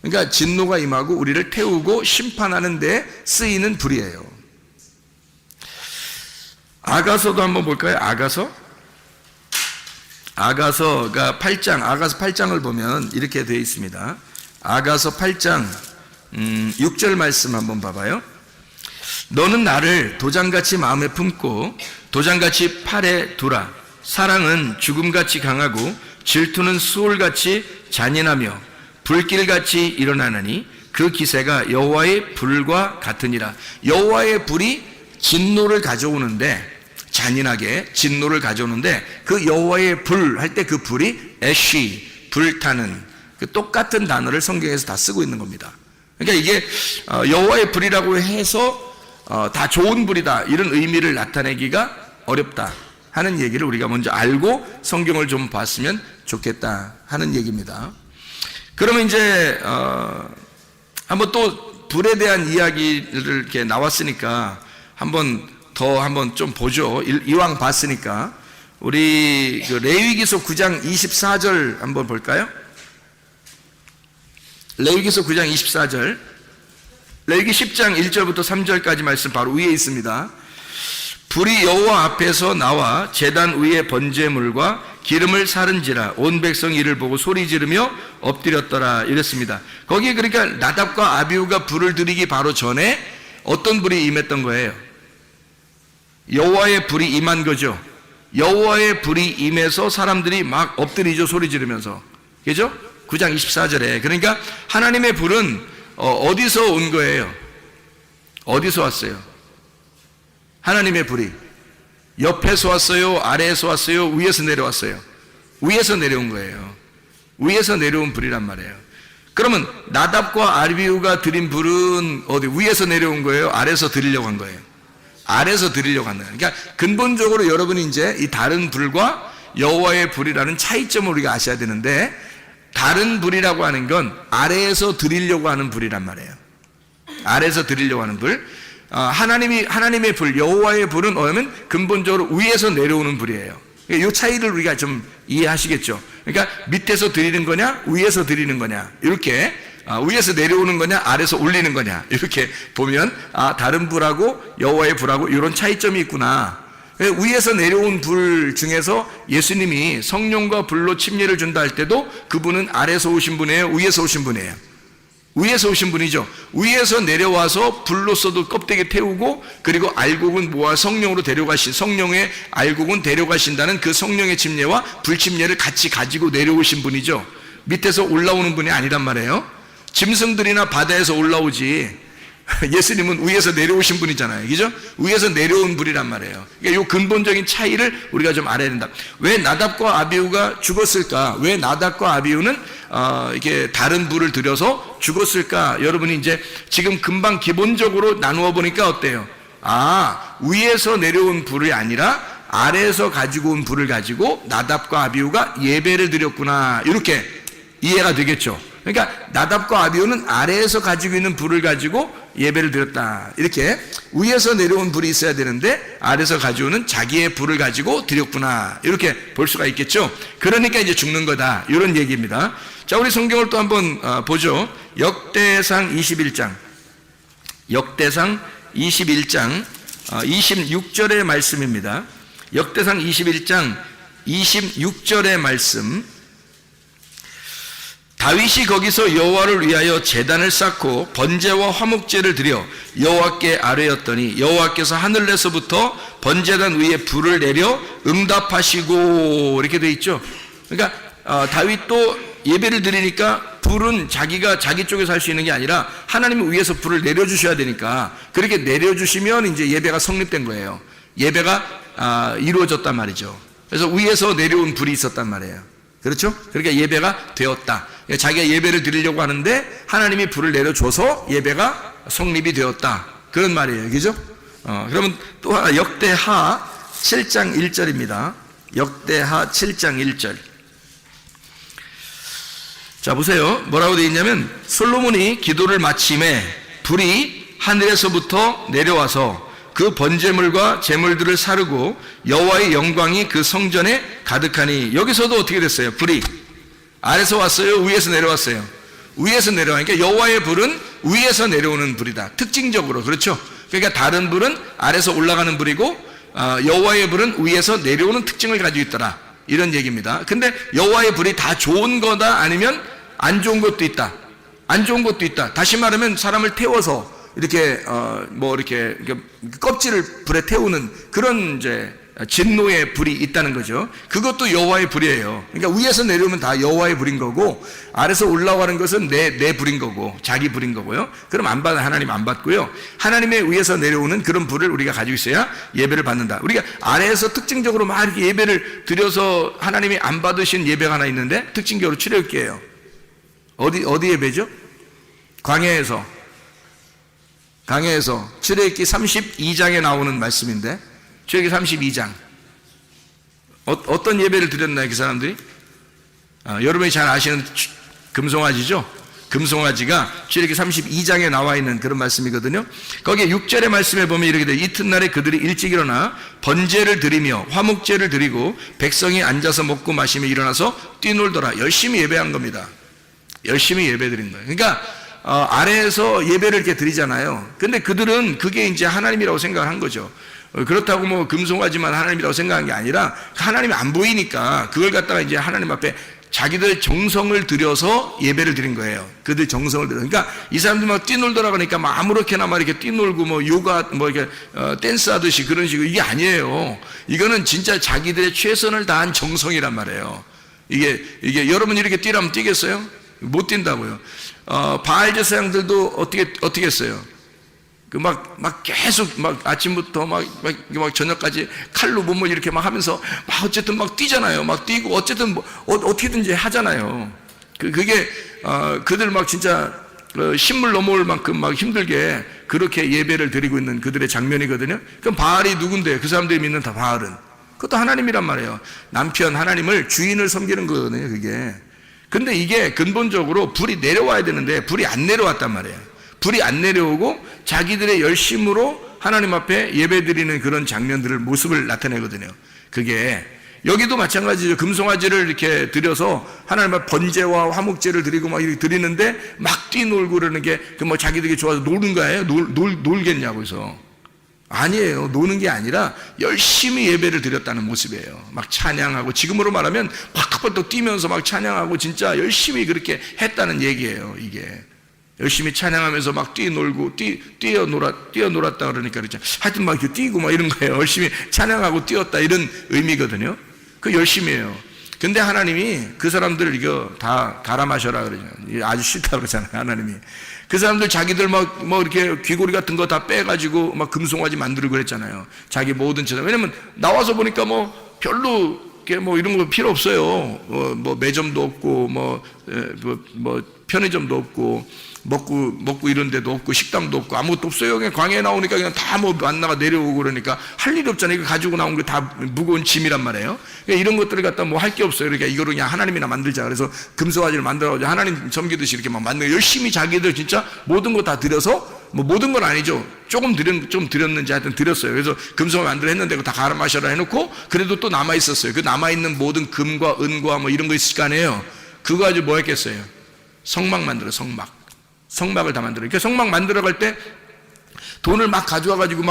그러니까 진노가 임하고 우리를 태우고 심판하는 데 쓰이는 불이에요. 아가서도 한번 볼까요? 아가서가 8장, 아가서 8장을 보면 이렇게 되어 있습니다. 아가서 8장 6절 말씀 한번 봐봐요. 너는 나를 도장같이 마음에 품고 도장같이 팔에 두라. 사랑은 죽음같이 강하고 질투는 수월같이 잔인하며 불길같이 일어나느니 그 기세가 여호와의 불과 같으니라. 여호와의 불이 진노를 가져오는데, 잔인하게 진노를 가져오는데, 그 여호와의 불 할 때 그 불이 애쉬, 불타는, 그 똑같은 단어를 성경에서 다 쓰고 있는 겁니다. 그러니까 이게 여호와의 불이라고 해서 다 좋은 불이다 이런 의미를 나타내기가 어렵다 하는 얘기를 우리가 먼저 알고 성경을 좀 봤으면 좋겠다 하는 얘기입니다. 그러면 이제 한번 또 불에 대한 이야기를 이렇게 나왔으니까 한번 좀 보죠. 이왕 봤으니까 우리 그 레위기서 9장 24절 한번 볼까요? 레위기서 9장 24절, 레위기 10장 1절부터 3절까지 말씀 바로 위에 있습니다. 불이 여호와 앞에서 나와 제단 위에 번제물과 기름을 사른지라 온 백성이 이를 보고 소리 지르며 엎드렸더라 이랬습니다. 거기에 그러니까 나답과 아비후가 불을 들이기 바로 전에 어떤 불이 임했던 거예요? 여호와의 불이 임한 거죠. 여호와의 불이 임해서 사람들이 막 엎드리죠, 소리 지르면서. 그죠? 9장 24절에. 그러니까 하나님의 불은 어디서 온 거예요? 어디서 왔어요? 하나님의 불이 옆에서 왔어요? 아래에서 왔어요? 위에서 내려왔어요? 위에서 내려온 거예요. 위에서 내려온 불이란 말이에요. 그러면 나답과 아비후가 드린 불은 어디 위에서 내려온 거예요? 아래에서 드리려고 한 거예요? 아래에서 드리려고 한 거예요. 그러니까 근본적으로 여러분이 이제 이 다른 불과 여호와의 불이라는 차이점을 우리가 아셔야 되는데, 다른 불이라고 하는 건 아래에서 드리려고 하는 불이란 말이에요. 아래에서 드리려고 하는 불. 하나님의 불, 여호와의 불은 뭐냐면 근본적으로 위에서 내려오는 불이에요. 이 차이를 우리가 좀 이해하시겠죠. 그러니까 밑에서 드리는 거냐, 위에서 드리는 거냐, 이렇게 위에서 내려오는 거냐, 아래에서 올리는 거냐, 이렇게 보면 다른 불하고 여호와의 불하고 이런 차이점이 있구나. 위에서 내려온 불 중에서 예수님이 성령과 불로 침례를 준다 할 때도 그분은 아래에서 오신 분이에요, 위에서 오신 분이에요? 위에서 오신 분이죠. 위에서 내려와서 불로서도 껍데기 태우고, 그리고 알곡은 모아 성령으로 성령의 알곡은 데려가신다는 그 성령의 침례와 불침례를 같이 가지고 내려오신 분이죠. 밑에서 올라오는 분이 아니란 말이에요. 짐승들이나 바다에서 올라오지 예수님은 위에서 내려오신 분이잖아요. 그죠? 위에서 내려온 불이란 말이에요. 그러니까 이 근본적인 차이를 우리가 좀 알아야 된다. 왜 나답과 아비후가 죽었을까? 왜 나답과 아비후는 이게 다른 불을 들여서 죽었을까? 여러분이 이제 지금 금방 기본적으로 나누어 보니까 어때요? 위에서 내려온 불이 아니라 아래에서 가지고 온 불을 가지고 나답과 아비후가 예배를 드렸구나, 이렇게 이해가 되겠죠. 그러니까 나답과 아비후는 아래에서 가지고 있는 불을 가지고 예배를 드렸다. 이렇게 위에서 내려온 불이 있어야 되는데 아래에서 가져오는 자기의 불을 가지고 드렸구나. 이렇게 볼 수가 있겠죠. 그러니까 이제 죽는 거다. 이런 얘기입니다. 자, 우리 성경을 또 한번 보죠. 역대상 21장. 역대상 21장 26절의 말씀입니다. 역대상 21장 26절의 말씀. 다윗이 거기서 여호와를 위하여 제단을 쌓고 번제와 화목제를 드려 여호와께 아뢰었더니 여호와께서 하늘에서부터 번제단 위에 불을 내려 응답하시고, 이렇게 돼 있죠. 그러니까 다윗도 예배를 드리니까 불은 자기가 자기 쪽에서 할 수 있는 게 아니라 하나님이 위에서 불을 내려주셔야 되니까 그렇게 내려주시면 이제 예배가 성립된 거예요. 예배가 이루어졌단 말이죠. 그래서 위에서 내려온 불이 있었단 말이에요. 그렇죠? 그러니까 예배가 되었다. 자기가 예배를 드리려고 하는데 하나님이 불을 내려줘서 예배가 성립이 되었다. 그런 말이에요. 그죠? 그러면 또 하나 역대하 7장 1절입니다. 역대하 7장 1절. 자, 보세요. 뭐라고 되어 있냐면 솔로몬이 기도를 마침에 불이 하늘에서부터 내려와서 그 번제물과 제물들을 사르고 여호와의 영광이 그 성전에 가득하니, 여기서도 어떻게 됐어요? 불이 아래서 왔어요? 위에서 내려왔어요? 위에서 내려가니까 여호와의 불은 위에서 내려오는 불이다. 특징적으로. 그렇죠? 그러니까 다른 불은 아래서 올라가는 불이고 여호와의 불은 위에서 내려오는 특징을 가지고 있더라. 이런 얘기입니다. 근데 여호와의 불이 다 좋은 거다 아니면 안 좋은 것도 있다. 안 좋은 것도 있다. 다시 말하면 사람을 태워서 이렇게 이렇게 껍질을 불에 태우는 그런 이제 진노의 불이 있다는 거죠. 그것도 여호와의 불이에요. 그러니까 위에서 내려오면 다 여호와의 불인 거고 아래서 올라가는 것은 내 불인 거고 자기 불인 거고요. 그럼 안 받아, 하나님 안 받고요. 하나님의 위에서 내려오는 그런 불을 우리가 가지고 있어야 예배를 받는다. 우리가 아래에서 특징적으로 막 이렇게 예배를 드려서 하나님이 안 받으신 예배가 하나 있는데 특징적으로 출애굽기예요. 어디 예배죠? 광야에서 출애굽기 32장에 나오는 말씀인데 출애굽기 32장 어떤 예배를 드렸나요? 그 사람들이? 여러분이 잘 아시는 금송아지죠? 금송아지가 출애굽기 32장에 나와 있는 그런 말씀이거든요. 거기에 6절의 말씀에 보면 이렇게 돼요. 이튿날에 그들이 일찍 일어나 번제를 드리며 화목제를 드리고 백성이 앉아서 먹고 마시며 일어나서 뛰놀더라. 열심히 예배한 겁니다. 열심히 예배 드린 거예요. 그러니까 아래에서 예배를 이렇게 드리잖아요. 근데 그들은 그게 이제 하나님이라고 생각을 한 거죠. 그렇다고 뭐 금송아지만 하나님이라고 생각한 게 아니라 하나님이 안 보이니까 그걸 갖다가 이제 하나님 앞에 자기들 정성을 들여서 예배를 드린 거예요. 그들 정성을 들여. 그러니까 이 사람들 막 뛰놀더라 그러니까 막 아무렇게나 막 이렇게 뛰놀고 뭐 요가 뭐 이렇게 댄스 하듯이 그런 식으로 이게 아니에요. 이거는 진짜 자기들의 최선을 다한 정성이란 말이에요. 이게 여러분 이렇게 뛰라면 뛰겠어요? 못 뛴다고요. 바알 제사장들도 어떻게 했어요? 막 계속 막 아침부터 막 저녁까지 칼로 몸을 이렇게 막 하면서 막 어쨌든 막 뛰잖아요. 막 뛰고 어쨌든 뭐 어떻게든지 하잖아요. 그게 그들 막 진짜 신물 넘어올 만큼 막 힘들게 그렇게 예배를 드리고 있는 그들의 장면이거든요. 그럼 바알이 누군데? 그 사람들이 믿는 다 바알은 그것도 하나님이란 말이에요. 남편 하나님을 주인을 섬기는 거거든요. 그게. 근데 이게 근본적으로 불이 내려와야 되는데 불이 안 내려왔단 말이에요. 불이 안 내려오고 자기들의 열심으로 하나님 앞에 예배드리는 그런 장면들을 모습을 나타내거든요. 그게 여기도 마찬가지죠. 금송아지를 이렇게 드려서 하나님 앞에 번제와 화목제를 드리고 막 이렇게 드리는데 막 뛰놀고 그러는 게 그 뭐 자기들이 좋아서 노는 거예요? 놀겠냐고 해서. 아니에요. 노는 게 아니라 열심히 예배를 드렸다는 모습이에요. 막 찬양하고 지금으로 말하면 팍팍팍 뛰면서 막 찬양하고 진짜 열심히 그렇게 했다는 얘기예요. 이게 열심히 찬양하면서 막 뛰놀고 뛰어놀았다 그러니까 그렇죠. 하여튼 막 이렇게 뛰고 막 이런 거예요. 열심히 찬양하고 뛰었다 이런 의미거든요. 그 열심히예요. 근데 하나님이 그 사람들을 이거 다 갈아 마셔라 그러죠. 아주 싫다 그러잖아요. 하나님이. 그 사람들 자기들 뭐 이렇게 귀고리 같은 거 다 빼가지고 막 금송아지 만들고 그랬잖아요. 자기 모든 재산. 왜냐면 나와서 보니까 뭐 별로 뭐 이런 거 필요 없어요. 뭐 매점도 없고 뭐 편의점도 없고 먹고 이런 데도 없고 식당도 없고 아무것도 없어요. 그냥 광야에 나오니까 그냥 다 뭐 만나가 내려오고 그러니까 할 일이 없잖아요. 이거 가지고 나온 게 다 무거운 짐이란 말이에요. 그러니까 이런 것들을 갖다 뭐 할 게 없어요. 그러니까 이거를 그냥 하나님이나 만들자. 그래서 금소화지를 만들어가지고 하나님 섬기듯이 이렇게 막 만들고 열심히 자기들 진짜 모든 거 다 들여서 뭐 모든 건 아니죠. 좀 드렸는지 하여튼 드렸어요. 그래서 금소화 만들어 했는데 그거 다 갈아 마셔라 해놓고 그래도 또 남아 있었어요. 그 남아 있는 모든 금과 은과 뭐 이런 거 있을 거 아니에요. 그거 가지고 뭐 했겠어요? 성막 만들어 성막을 다 만들어요. 그러니까 성막 만들어갈 때 돈을 막 가져와가지고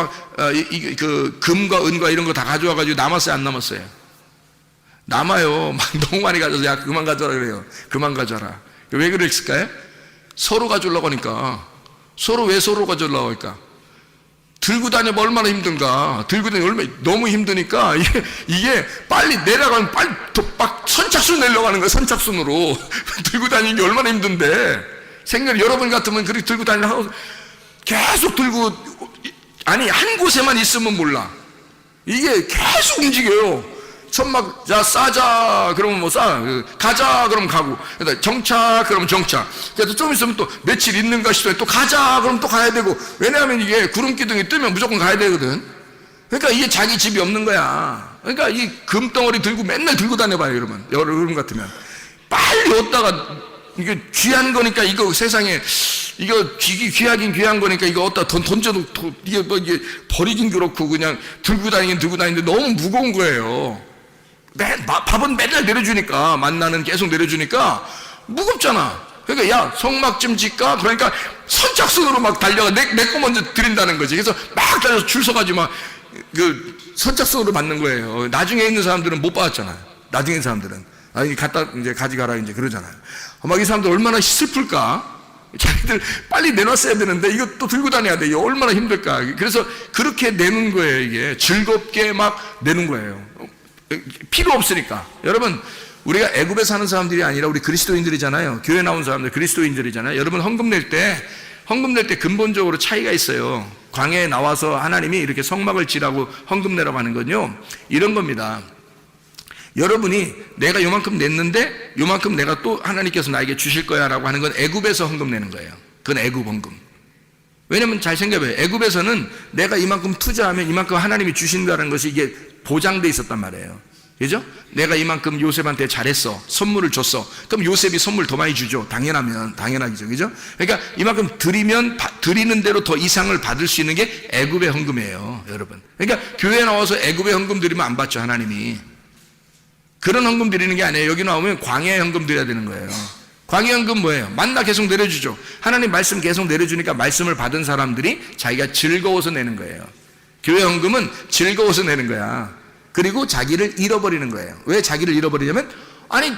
그 금과 은과 이런 거 다 가져와가지고 남았어요? 안 남았어요? 남아요. 막 너무 많이 가져서 야 그만 가져라 그래요. 그만 가져라. 왜 그랬을까요? 서로 가져오려고 하니까. 왜 서로 가져오려고 할까? 들고 다니면 얼마나 힘든가. 들고 다니면 얼마나 너무 힘드니까 이게 빨리 내려가면 빨리 막 선착순 내려고 하는 거예요. 선착순으로 들고 다니는 게 얼마나 힘든데. 생각을 여러분 같으면 그렇게 들고 다니려고 계속 들고 아니 한 곳에만 있으면 몰라. 이게 계속 움직여요. 천막 자 싸자 그러면 뭐 싸 가자 그러면 가고 정차 그러면 정차. 그래서 좀 있으면 또 며칠 있는가 싶어요. 또 가자 그러면 또 가야 되고. 왜냐하면 이게 구름 기둥이 뜨면 무조건 가야 되거든. 그러니까 이게 자기 집이 없는 거야. 그러니까 이 금덩어리 들고 맨날 들고 다녀봐요. 여러분 같으면 빨리 얻다가 이게 귀한 거니까 이거 세상에 이거 귀하긴 귀한 거니까 이거 어디다 던져도 이게 뭐 이게 버리긴 그렇고 그냥 들고 다니는데 너무 무거운 거예요. 밥은 맨날 내려주니까 만나는 계속 내려주니까 무겁잖아. 그러니까 야 성막 좀 짓까? 그러니까 선착순으로 막 달려가 내 거 먼저 드린다는 거지. 그래서 막 달려서 줄 서가지고 막 그 선착순으로 받는 거예요. 나중에 있는 사람들은 못 받았잖아요. 나중에 있는 사람들은 아니 갖다 이제 가져가라 이제 그러잖아요. 막 이 사람들 얼마나 슬플까? 자기들 빨리 내놨어야 되는데 이거 또 들고 다녀야 돼. 이거 얼마나 힘들까? 그래서 그렇게 내는 거예요. 이게 즐겁게 막 내는 거예요. 필요 없으니까. 여러분 우리가 애굽에 사는 사람들이 아니라 우리 그리스도인들이잖아요. 교회 나온 사람들 그리스도인들이잖아요. 여러분 헌금 낼 때 근본적으로 차이가 있어요. 광야에 나와서 하나님이 이렇게 성막을 지라고 헌금 내라고 하는 건요 이런 겁니다. 여러분이 내가 요만큼 냈는데 요만큼 내가 또 하나님께서 나에게 주실 거야 라고 하는 건 애굽에서 헌금 내는 거예요. 그건 애굽 헌금. 왜냐면 잘 생각해봐요. 애굽에서는 내가 이만큼 투자하면 이만큼 하나님이 주신다는 것이 이게 보장돼 있었단 말이에요. 그죠? 내가 이만큼 요셉한테 잘했어. 선물을 줬어. 그럼 요셉이 선물 더 많이 주죠. 당연하죠. 그죠? 그러니까 이만큼 드리면 드리는 대로 더 이상을 받을 수 있는 게 애굽의 헌금이에요. 여러분. 그러니까 교회에 나와서 애굽의 헌금 드리면 안 받죠. 하나님이. 그런 헌금 드리는 게 아니에요. 여기 나오면 광야의 헌금 드려야 되는 거예요. 광야 헌금 뭐예요? 만나 계속 내려주죠. 하나님 말씀 계속 내려주니까 말씀을 받은 사람들이 자기가 즐거워서 내는 거예요. 교회 헌금은 즐거워서 내는 거야. 그리고 자기를 잃어버리는 거예요. 왜 자기를 잃어버리냐면 아니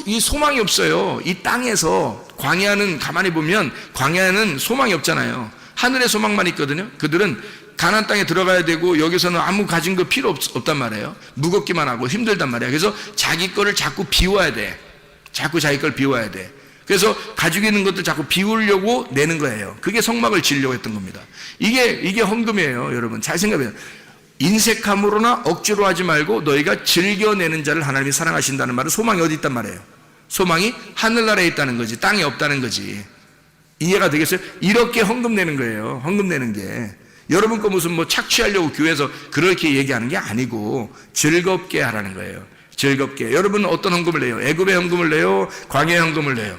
이 소망이 없어요. 이 땅에서 광야는 가만히 보면 광야는 소망이 없잖아요. 하늘의 소망만 있거든요. 그들은 가나안 땅에 들어가야 되고 여기서는 아무 가진 거 필요 없단 말이에요. 무겁기만 하고 힘들단 말이에요. 그래서 자기 거를 자꾸 비워야 돼. 자꾸 자기 걸 비워야 돼. 그래서 가지고 있는 것들 자꾸 비우려고 내는 거예요. 그게 성막을 지으려고 했던 겁니다. 이게 헌금이에요. 여러분 잘 생각해요. 인색함으로나 억지로 하지 말고 너희가 즐겨내는 자를 하나님이 사랑하신다는 말은 소망이 어디 있단 말이에요. 소망이 하늘나라에 있다는 거지 땅에 없다는 거지. 이해가 되겠어요? 이렇게 헌금 내는 거예요. 헌금 내는 게 여러분 거 무슨 뭐 착취하려고 교회에서 그렇게 얘기하는 게 아니고 즐겁게 하라는 거예요. 즐겁게. 여러분은 어떤 헌금을 내요? 애굽의 헌금을 내요? 광야의 헌금을 내요?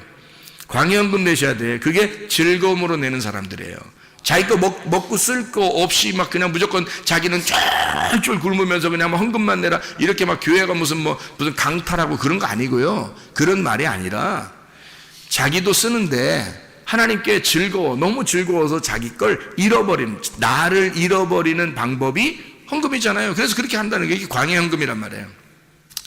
광야 헌금 내셔야 돼. 그게 즐거움으로 내는 사람들이에요. 자기 거 먹고 쓸 거 없이 막 그냥 무조건 자기는 쫄쫄 굶으면서 그냥 뭐 헌금만 내라 이렇게 막 교회가 무슨 강탈하고 그런 거 아니고요. 그런 말이 아니라 자기도 쓰는데 하나님께 너무 즐거워서 자기 걸 잃어버리는, 나를 잃어버리는 방법이 헌금이잖아요. 그래서 그렇게 한다는 게 이게 광야 헌금이란 말이에요.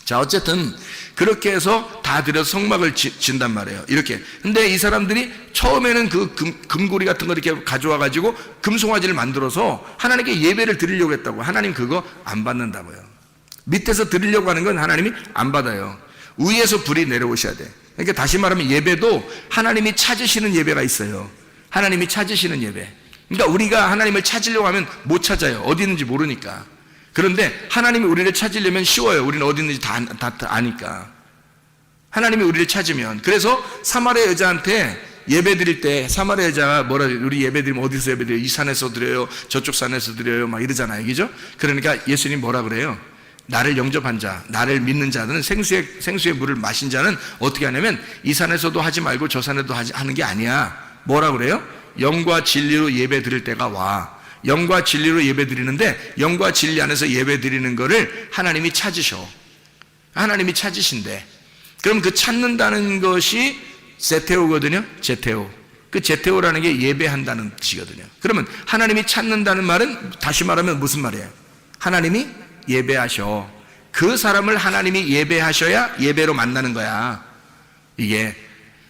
자, 어쨌든 그렇게 해서 다 들여서 성막을 진단 말이에요. 이렇게. 근데 이 사람들이 처음에는 그 금고리 같은 거 이렇게 가져와 가지고 금송아지를 만들어서 하나님께 예배를 드리려고 했다고. 하나님 그거 안 받는다고요. 밑에서 드리려고 하는 건 하나님이 안 받아요. 위에서 불이 내려오셔야 돼. 그러니까 다시 말하면 예배도 하나님이 찾으시는 예배가 있어요. 하나님이 찾으시는 예배. 그러니까 우리가 하나님을 찾으려고 하면 못 찾아요. 어디 있는지 모르니까. 그런데 하나님이 우리를 찾으려면 쉬워요. 우리는 어디 있는지 다 아니까. 하나님이 우리를 찾으면. 그래서 사마리아 여자한테 예배 드릴 때 사마리아 여자가 뭐라 그래요? 우리 예배 드리면 어디서 예배 드려요? 이 산에서 드려요? 저쪽 산에서 드려요? 막 이러잖아요. 그죠? 그러니까 예수님 뭐라 그래요? 나를 영접한 자, 나를 믿는 자들은 생수의 물을 마신 자는 어떻게 하냐면 이 산에서도 하지 말고 저 산에도 하는 게 아니야. 뭐라 그래요? 영과 진리로 예배 드릴 때가 와. 영과 진리로 예배 드리는데 영과 진리 안에서 예배 드리는 거를 하나님이 찾으셔. 하나님이 찾으신대. 그럼 그 찾는다는 것이 제테오거든요. 제테오. 그 제테오라는 게 예배한다는 뜻이거든요. 그러면 하나님이 찾는다는 말은 다시 말하면 무슨 말이에요? 하나님이 예배하셔. 그 사람을 하나님이 예배하셔야 예배로 만나는 거야. 이게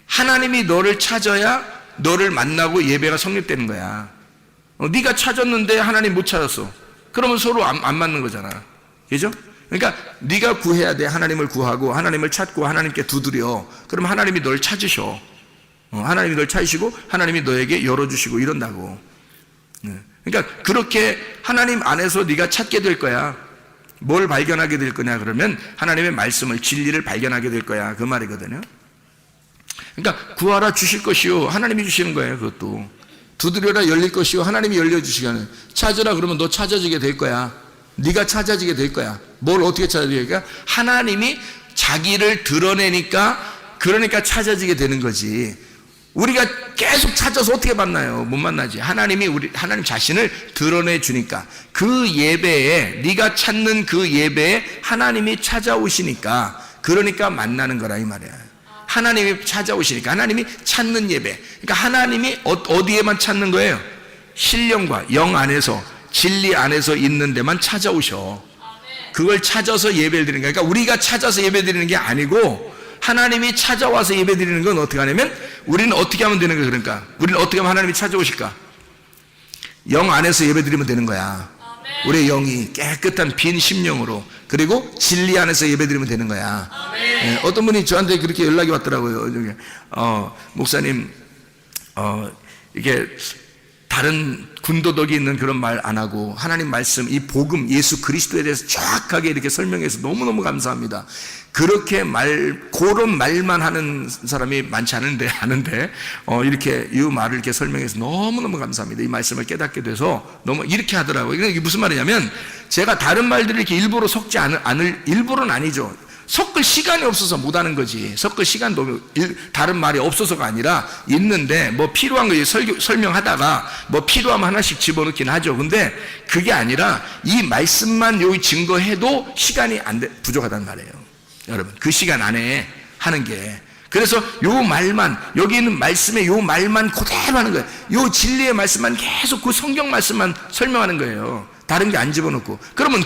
하나님이 너를 찾아야 너를 만나고 예배가 성립되는 거야. 네가 찾았는데 하나님 못 찾았어. 그러면 서로 안 맞는 거잖아. 그죠? 그러니까 네가 구해야 돼. 하나님을 구하고 하나님을 찾고 하나님께 두드려. 그럼 하나님이 널 찾으셔. 하나님이 널 찾으시고 하나님이 너에게 열어주시고 이런다고. 그러니까 그렇게 하나님 안에서 네가 찾게 될 거야. 뭘 발견하게 될 거냐 그러면 하나님의 말씀을, 진리를 발견하게 될 거야. 그 말이거든요. 그러니까 구하라 주실 것이요. 하나님이 주시는 거예요. 그것도. 두드려라 열릴 것이요. 하나님이 열려주시잖아요. 찾으라 그러면 너 찾아지게 될 거야. 네가 찾아지게 될 거야. 뭘 어떻게 찾아지게? 하나님이 자기를 드러내니까 그러니까 찾아지게 되는 거지. 우리가 계속 찾아서 어떻게 만나요? 못 만나지. 하나님 자신을 드러내 주니까 그 예배에, 네가 찾는 그 예배에 하나님이 찾아오시니까 그러니까 만나는 거라 이 말이야. 하나님이 찾아오시니까 하나님이 찾는 예배. 그러니까 하나님이 어디에만 찾는 거예요? 신령과 영 안에서, 진리 안에서 있는 데만 찾아오셔. 그걸 찾아서 예배를 드리는 거야. 그러니까 우리가 찾아서 예배 드리는 게 아니고 하나님이 찾아와서 예배 드리는 건 어떻게 하냐면 우리는 어떻게 하면 되는 거야. 그러니까 우리는 어떻게 하면 하나님이 찾아오실까? 영 안에서 예배 드리면 되는 거야. 우리의 영이 깨끗한 빈 심령으로, 그리고 진리 안에서 예배 드리면 되는 거야. 네, 어떤 분이 저한테 그렇게 연락이 왔더라고요. 목사님, 이게 다른 군더더기 있는 그런 말 안 하고 하나님 말씀, 이 복음, 예수 그리스도에 대해서 정확하게 이렇게 설명해서 너무너무 감사합니다. 그렇게 그런 말만 하는 사람이 많지 아는데, 이렇게 이 말을 이렇게 설명해서 너무너무 감사합니다. 이 말씀을 깨닫게 돼서 너무 이렇게 하더라고요. 이게 무슨 말이냐면, 제가 다른 말들을 이렇게 일부러 섞지 않을, 일부러는 아니죠. 섞을 시간이 없어서 못 하는 거지. 섞을 시간도 다른 말이 없어서가 아니라 있는데 뭐 필요한 거 설명하다가 뭐 필요하면 하나씩 집어넣긴 하죠. 근데 그게 아니라 이 말씀만 여기 증거해도 시간이 부족하단 말이에요. 여러분, 그 시간 안에 하는 게. 그래서 요 말만, 여기 있는 말씀에 요 말만 그대로 하는 거예요. 요 진리의 말씀만 계속 그 성경 말씀만 설명하는 거예요. 다른 게 안 집어넣고. 그러면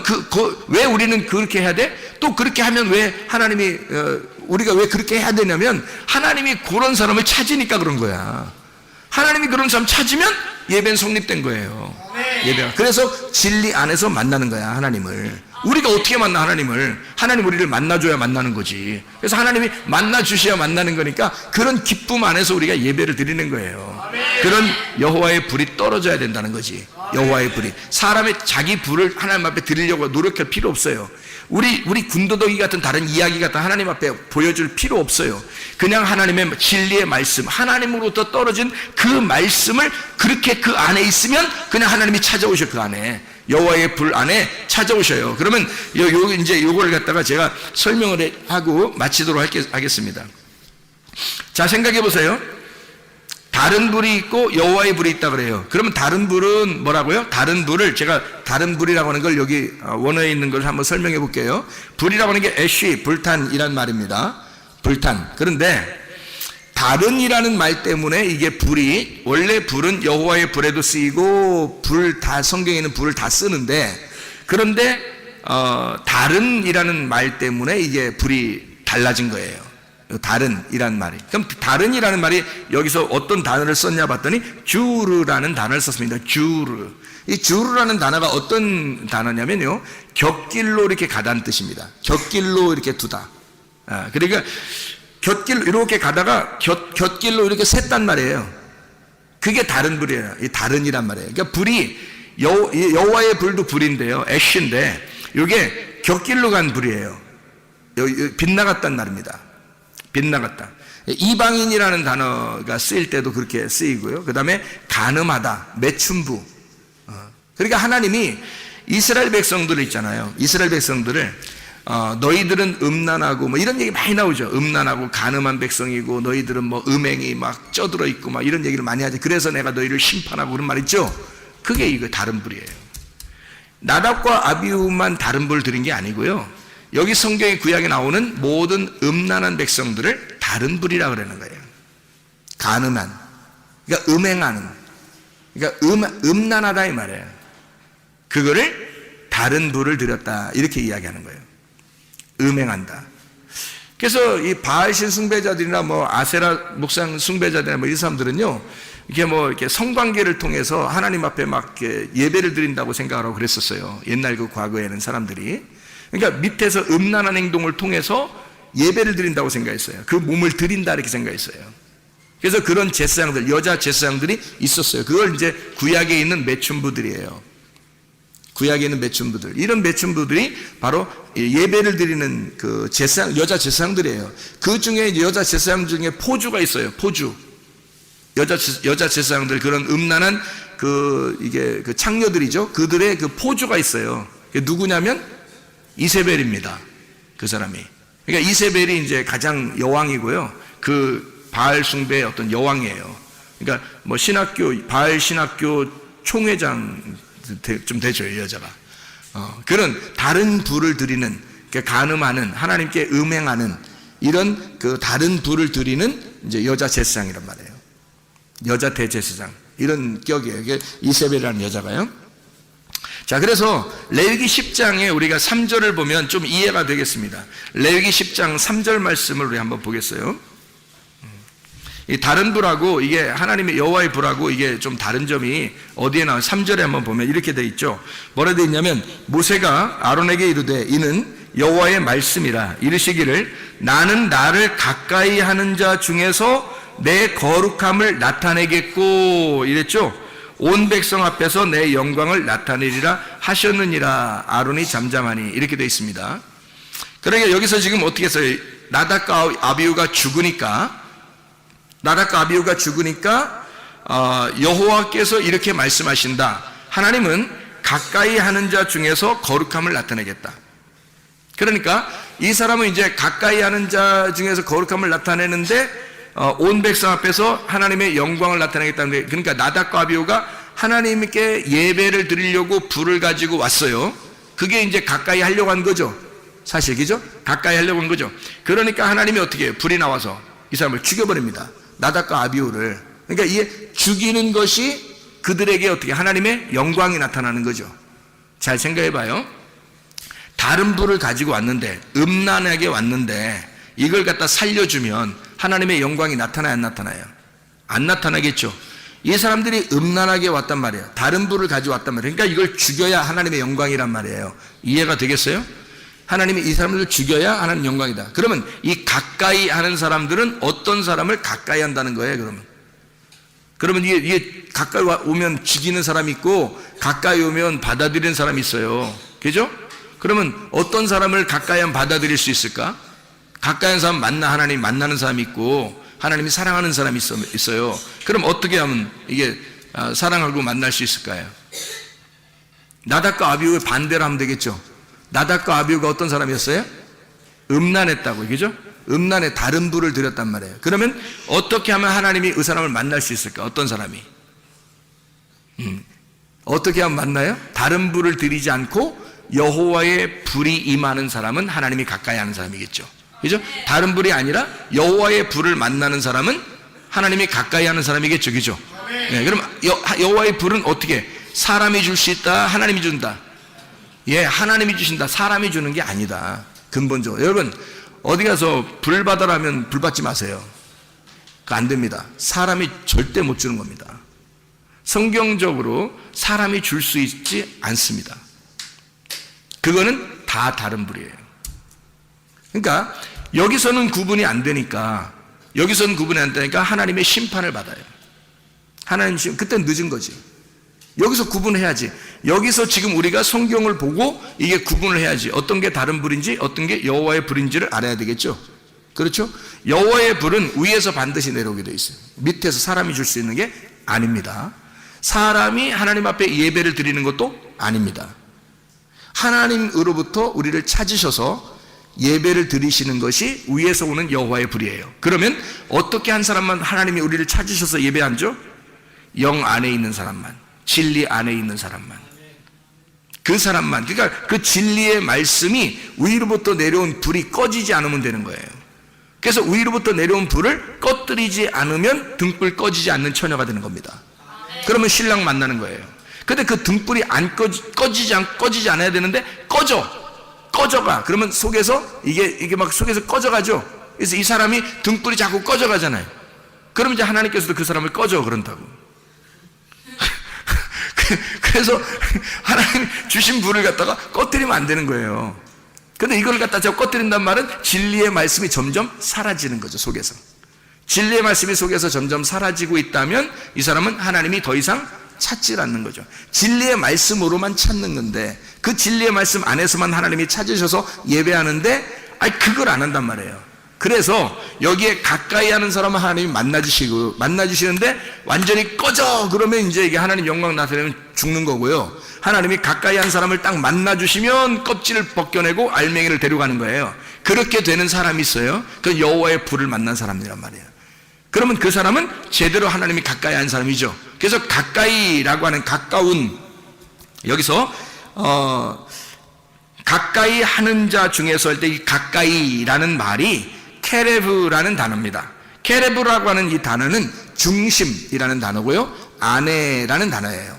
왜 우리는 그렇게 해야 돼? 또 그렇게 하면 왜 하나님이, 우리가 왜 그렇게 해야 되냐면 하나님이 그런 사람을 찾으니까 그런 거야. 하나님이 그런 사람 찾으면 예배는 성립된 거예요. 예배가. 그래서 진리 안에서 만나는 거야, 하나님을. 우리가 어떻게 만나, 하나님을? 하나님 우리를 만나줘야 만나는 거지. 그래서 하나님이 만나주셔야 만나는 거니까 그런 기쁨 안에서 우리가 예배를 드리는 거예요. 그런 여호와의 불이 떨어져야 된다는 거지. 여호와의 불이. 사람의 자기 불을 하나님 앞에 드리려고 노력할 필요 없어요. 우리 군더더기 같은 다른 이야기 같은 하나님 앞에 보여줄 필요 없어요. 그냥 하나님의 진리의 말씀, 하나님으로부터 떨어진 그 말씀을 그렇게 그 안에 있으면 그냥 하나님이 찾아오셔. 그 안에 여호와의 불 안에 찾아오셔요. 그러면 이제 요걸 갖다가 제가 설명을 하고 마치도록 하겠습니다. 자, 생각해 보세요. 다른 불이 있고 여호와의 불이 있다 그래요. 그러면 다른 불은 뭐라고요? 다른 불을 제가 다른 불이라고 하는 걸 여기 원어에 있는 걸 한번 설명해 볼게요. 불이라고 하는 게 애쉬, 불탄이란 말입니다. 불탄. 그런데 다른이라는 말 때문에 이게 불이, 원래 불은 여호와의 불에도 쓰이고 성경에는 불을 다 쓰는데, 그런데 다른이라는 말 때문에 이게 불이 달라진 거예요. 다른이라는 말이. 그럼 다른이라는 말이 여기서 어떤 단어를 썼냐 봤더니 주르라는 단어를 썼습니다. 주르. 이 주르라는 단어가 어떤 단어냐면요, 곁길로 이렇게 가다는 뜻입니다. 곁길로 이렇게 두다. 그러니까 곁길로 이렇게 가다가 곁길로 이렇게 샜단 말이에요. 그게 다른 불이에요. 이 다른이란 말이에요. 그러니까 불이 여호와의 불도 불인데요, 애쉬인데 이게 곁길로 간 불이에요. 빗나갔단 말입니다. 빗나갔다. 이방인이라는 단어가 쓰일 때도 그렇게 쓰이고요. 그 다음에 간음하다, 매춘부. 그러니까 하나님이 이스라엘 백성들 있잖아요. 이스라엘 백성들을 너희들은 음란하고 뭐 이런 얘기 많이 나오죠. 음란하고 간음한 백성이고 너희들은 뭐 음행이 막 쪄들어 있고 막 이런 얘기를 많이 하죠. 그래서 내가 너희를 심판하고 그런 말 있죠. 그게 이거 다른 불이에요. 나답과 아비후만 다른 불 드린 게 아니고요. 여기 성경의 구약에 나오는 모든 음란한 백성들을 다른 불이라 그러는 거예요. 간음한, 그러니까 음행하는, 그러니까 음란하다 이 말이에요. 그거를 다른 불을 드렸다 이렇게 이야기하는 거예요. 음행한다. 그래서 이 바알신 숭배자들이나 뭐 아세라 목상 숭배자들이나 뭐 이 사람들은요, 이렇게 성관계를 통해서 하나님 앞에 막 이렇게 예배를 드린다고 생각하고 그랬었어요. 옛날 그 과거에는 사람들이. 그러니까 밑에서 음란한 행동을 통해서 예배를 드린다고 생각했어요. 그 몸을 드린다 이렇게 생각했어요. 그래서 그런 제사장들, 여자 제사장들이 있었어요. 그걸 이제 구약에 있는 매춘부들이에요. 구약에 있는 매춘부들. 이런 매춘부들이 바로 예배를 드리는 그 제사장, 여자 제사장들이에요. 그 중에 여자 제사장 중에 포주가 있어요. 포주. 여자 제사장들, 그런 음란한 그 창녀들이죠. 그들의 그 포주가 있어요. 그게 누구냐면 이세벨입니다. 그 사람이. 그러니까 이세벨이 이제 가장 여왕이고요. 그 바알 숭배의 어떤 여왕이에요. 그러니까 뭐 신학교, 바알 신학교 총회장 좀 되죠, 이 여자가. 그런 다른 불을 드리는, 그러니까 간음하는, 하나님께 음행하는 이런 그 다른 불을 드리는 이제 여자 제사장이란 말이에요. 여자 대제사장. 이런 격이에요. 이게 이세벨이라는 여자가요. 자, 그래서 레위기 10장에 우리가 3절을 보면 좀 이해가 되겠습니다. 레위기 10장 3절 말씀을 우리 한번 보겠어요. 이 다른 불하고 이게 하나님의 여호와의 불하고 이게 좀 다른 점이 어디에 나와? 3절에 한번 보면 이렇게 돼 있죠. 뭐라 돼 있냐면 모세가 아론에게 이르되 이는 여호와의 말씀이라 이르시기를 나는 나를 가까이 하는 자 중에서 내 거룩함을 나타내겠고 이랬죠. 온 백성 앞에서 내 영광을 나타내리라 하셨느니라. 아론이 잠잠하니 이렇게 되어 있습니다. 그러니까 여기서 지금 어떻게 했어요? 나답과 아비후가 죽으니까 여호와께서 이렇게 말씀하신다. 하나님은 가까이 하는 자 중에서 거룩함을 나타내겠다. 그러니까 이 사람은 이제 가까이 하는 자 중에서 거룩함을 나타내는데 온 백성 앞에서 하나님의 영광을 나타내겠다는 거예요. 그러니까 나답과 아비후가 하나님께 예배를 드리려고 불을 가지고 왔어요. 그게 이제 가까이 하려고 한 거죠. 사실 그죠? 가까이 하려고 한 거죠. 그러니까 하나님이 어떻게 해요? 불이 나와서 이 사람을 죽여버립니다. 나답과 아비후를. 그러니까 이게 죽이는 것이 그들에게 어떻게 하나님의 영광이 나타나는 거죠. 잘 생각해 봐요. 다른 불을 가지고 왔는데, 음란하게 왔는데 이걸 갖다 살려주면 하나님의 영광이 나타나요, 안 나타나요? 안 나타나겠죠. 이 사람들이 음란하게 왔단 말이에요. 다른 불을 가지고 왔단 말이에요. 그러니까 이걸 죽여야 하나님의 영광이란 말이에요. 이해가 되겠어요? 하나님이 이 사람들을 죽여야 하나님 영광이다. 그러면 이 가까이 하는 사람들은 어떤 사람을 가까이 한다는 거예요, 그러면 이게 가까이 오면 죽이는 사람이 있고 가까이 오면 받아들이는 사람이 있어요. 그죠? 그러면 어떤 사람을 가까이 하면 받아들일 수 있을까? 가까이 하는 사람 하나님 만나는 사람이 있고 하나님이 사랑하는 사람이 있어요. 그럼 어떻게 하면 이게 사랑하고 만날 수 있을까요? 나답과 아비후의 반대로 하면 되겠죠. 나답과 아비후가 어떤 사람이었어요? 음란했다고, 그죠? 음란에 다른 불을 드렸단 말이에요. 그러면 어떻게 하면 하나님이 그 사람을 만날 수 있을까? 어떤 사람이? 어떻게 하면 만나요? 다른 불을 드리지 않고 여호와의 불이 임하는 사람은 하나님이 가까이 하는 사람이겠죠. 그죠? 다른 불이 아니라 여호와의 불을 만나는 사람은 하나님이 가까이 하는 사람이겠죠. 그죠? 네, 그럼 여호와의 불은 어떻게? 사람이 줄 수 있다, 하나님이 준다. 예, 하나님이 주신다, 사람이 주는 게 아니다. 근본적으로. 여러분, 어디 가서 불 받아라면 불 받지 마세요. 그거 안 됩니다. 사람이 절대 못 주는 겁니다. 성경적으로 사람이 줄 수 있지 않습니다. 그거는 다 다른 불이에요. 그러니까 여기서는 구분이 안 되니까 하나님의 심판을 받아요. 하나님 그때는 늦은 거지. 여기서 구분해야지. 여기서 지금 우리가 성경을 보고 이게 구분을 해야지. 어떤 게 다른 불인지 어떤 게 여호와의 불인지를 알아야 되겠죠. 그렇죠? 여호와의 불은 위에서 반드시 내려오게 되어 있어요. 밑에서 사람이 줄 수 있는 게 아닙니다. 사람이 하나님 앞에 예배를 드리는 것도 아닙니다. 하나님으로부터 우리를 찾으셔서 예배를 드리시는 것이 위에서 오는 여호와의 불이에요. 그러면 어떻게 한 사람만 하나님이 우리를 찾으셔서 예배하죠? 영 안에 있는 사람만, 진리 안에 있는 사람만, 그 사람만. 그러니까 그 진리의 말씀이 위로부터 내려온 불이 꺼지지 않으면 되는 거예요. 그래서 위로부터 내려온 불을 꺼뜨리지 않으면 등불 꺼지지 않는 처녀가 되는 겁니다. 그러면 신랑 만나는 거예요. 근데 그 등불이 안 꺼지지 않아야 되는데 꺼져가. 그러면 속에서 이게 막 속에서 꺼져가죠. 그래서 이 사람이 등불이 자꾸 꺼져가잖아요. 그러면 이제 하나님께서도 그 사람을 꺼져 그런다고. 그래서 하나님 주신 불을 갖다가 꺼뜨리면 안 되는 거예요. 근데 이걸 갖다 제가 꺼뜨린단 말은 진리의 말씀이 점점 사라지는 거죠, 속에서. 진리의 말씀이 속에서 점점 사라지고 있다면 이 사람은 하나님이 더 이상 찾지 않는 거죠. 진리의 말씀으로만 찾는 건데 그 진리의 말씀 안에서만 하나님이 찾으셔서 예배하는데 그걸 안 한단 말이에요. 그래서 여기에 가까이 하는 사람은 하나님이 만나주시는데 완전히 꺼져 그러면 이제 이게 하나님 영광 나타내면 죽는 거고요. 하나님이 가까이 한 사람을 딱 만나주시면 껍질을 벗겨내고 알맹이를 데려가는 거예요. 그렇게 되는 사람이 있어요. 그 여호와의 불을 만난 사람이란 말이에요. 그러면 그 사람은 제대로 하나님이 가까이 한 사람이죠. 그래서 가까이라고 하는 가까운, 여기서 가까이 하는 자 중에서 할 때 이 가까이라는 말이 케레브라는 단어입니다. 케레브라고 하는 이 단어는 중심이라는 단어고요, 아내라는 단어예요.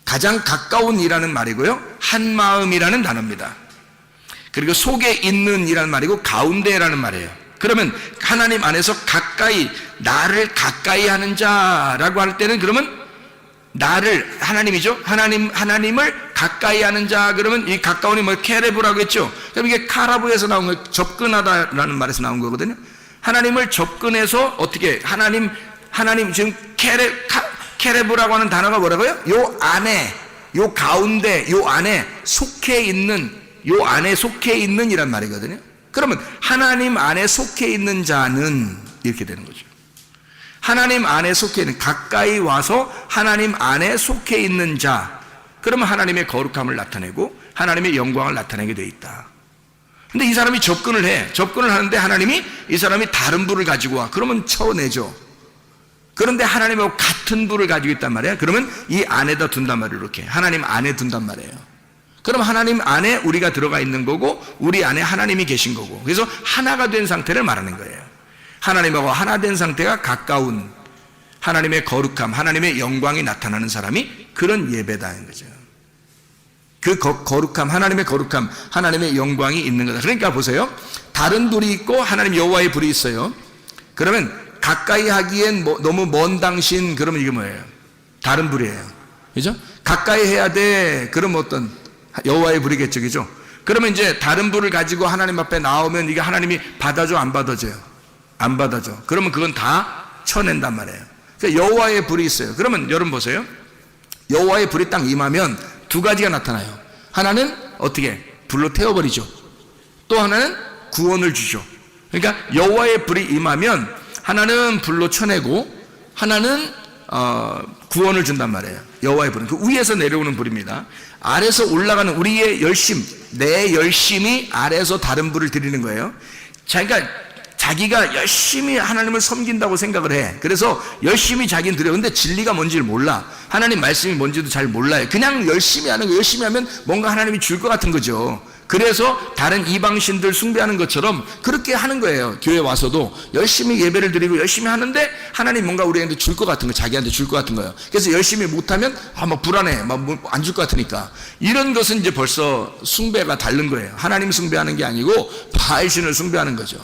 가장 가까운이라는 말이고요, 한 마음이라는 단어입니다. 그리고 속에 있는 이라는 말이고 가운데라는 말이에요. 그러면 하나님 안에서 가까이, 나를 가까이 하는 자라고 할 때는 그러면 나를, 하나님이죠, 하나님을 가까이 하는 자, 그러면 이 가까운이 뭐 케레브라고 했죠. 그럼 이게 카라브에서 나온 거, 접근하다라는 말에서 나온 거거든요. 하나님을 접근해서 어떻게, 하나님 지금 케레브라고 하는 단어가 뭐라고요? 요 안에, 요 가운데, 요 안에 속해 있는, 요 안에 속해 있는 이란 말이거든요. 그러면 하나님 안에 속해 있는 자는 이렇게 되는 거죠. 하나님 안에 속해 있는, 가까이 와서 하나님 안에 속해 있는 자, 그러면 하나님의 거룩함을 나타내고 하나님의 영광을 나타내게 돼 있다. 근데 이 사람이 접근을 하는데 하나님이 이 사람이 다른 불을 가지고 와. 그러면 쳐내죠. 그런데 하나님하고 같은 불을 가지고 있단 말이에요. 그러면 이 안에다 둔단 말이에요. 이렇게 하나님 안에 둔단 말이에요. 그럼 하나님 안에 우리가 들어가 있는 거고 우리 안에 하나님이 계신 거고, 그래서 하나가 된 상태를 말하는 거예요. 하나님하고 하나 된 상태가 가까운, 하나님의 거룩함, 하나님의 영광이 나타나는 사람이 그런 예배다는 거죠. 그 거룩함, 하나님의 거룩함, 하나님의 영광이 있는 거다. 그러니까 보세요, 다른 불이 있고 하나님 여호와의 불이 있어요. 그러면 가까이 하기엔 너무 먼 당신, 그러면 이게 뭐예요? 다른 불이에요. 그죠? 가까이 해야 돼. 그럼 어떤 여호와의 불이겠죠. 그죠? 그러면 이제 다른 불을 가지고 하나님 앞에 나오면 이게 하나님이 받아줘, 안 받아줘요? 안 받아줘. 그러면 그건 다 쳐낸단 말이에요. 그러니까 여호와의 불이 있어요. 그러면 여러분 보세요. 여호와의 불이 딱 임하면 두 가지가 나타나요. 하나는 어떻게? 불로 태워버리죠. 또 하나는 구원을 주죠. 그러니까 여호와의 불이 임하면 하나는 불로 쳐내고 하나는 구원을 준단 말이에요. 여호와의 불은 그 위에서 내려오는 불입니다. 아래서 올라가는 우리의 열심, 내 열심이 아래에서 다른 불을 드리는 거예요. 자기가 열심히 하나님을 섬긴다고 생각을 해. 그래서 열심히 자기는 드려. 근데 진리가 뭔지를 몰라. 하나님 말씀이 뭔지도 잘 몰라요. 그냥 열심히 하는 거, 열심히 하면 뭔가 하나님이 줄 것 같은 거죠. 그래서 다른 이방신들 숭배하는 것처럼 그렇게 하는 거예요. 교회 와서도 열심히 예배를 드리고 열심히 하는데 하나님 뭔가 우리한테 줄 것 같은 거, 자기한테 줄 것 같은 거예요. 그래서 열심히 못하면 막 불안해, 막 안 줄 것 같으니까. 이런 것은 이제 벌써 숭배가 다른 거예요. 하나님 숭배하는 게 아니고 바알신을 숭배하는 거죠.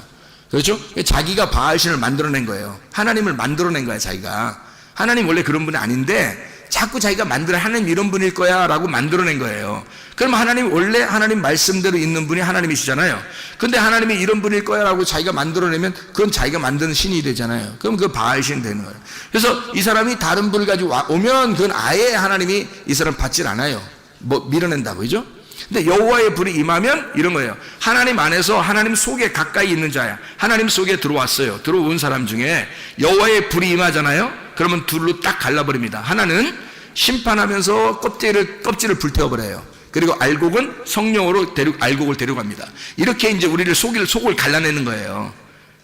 그렇죠? 자기가 바알신을 만들어낸 거예요. 하나님을 만들어낸 거야, 자기가. 하나님 원래 그런 분이 아닌데 자꾸 자기가 하나님 이런 분일 거야 라고 만들어낸 거예요. 그럼 하나님 원래 하나님 말씀대로 있는 분이 하나님이시잖아요. 근데 하나님이 이런 분일 거야 라고 자기가 만들어내면 그건 자기가 만드는 신이 되잖아요. 그럼 그 바알신 되는 거예요. 그래서 이 사람이 다른 불을 가지고 오면 그건 아예 하나님이 이 사람 받질 않아요. 밀어낸다고, 그죠? 근데 여호와의 불이 임하면 이런 거예요. 하나님 안에서 하나님 속에 가까이 있는 자야. 하나님 속에 들어왔어요. 들어온 사람 중에 여호와의 불이 임하잖아요. 그러면 둘로 딱 갈라버립니다. 하나는 심판하면서 껍질을 불태워버려요. 그리고 알곡은 성령으로 알곡을 데려갑니다. 이렇게 이제 우리를 속을 갈라내는 거예요.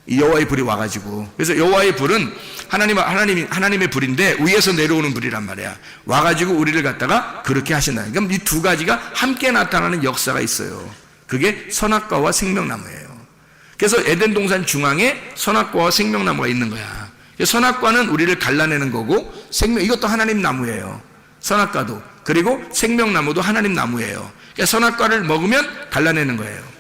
이 여호와의 불이 와가지고. 그래서 여호와의 불은 하나님의 불인데 위에서 내려오는 불이란 말이야. 와가지고 우리를 갖다가 그렇게 하신다. 그럼 이 두 가지가 함께 나타나는 역사가 있어요. 그게 선악과와 생명나무예요. 그래서 에덴 동산 중앙에 선악과와 생명나무가 있는 거야. 선악과는 우리를 갈라내는 거고 이것도 하나님 나무예요. 선악과도. 그리고 생명나무도 하나님 나무예요. 그러니까 선악과를 먹으면 갈라내는 거예요.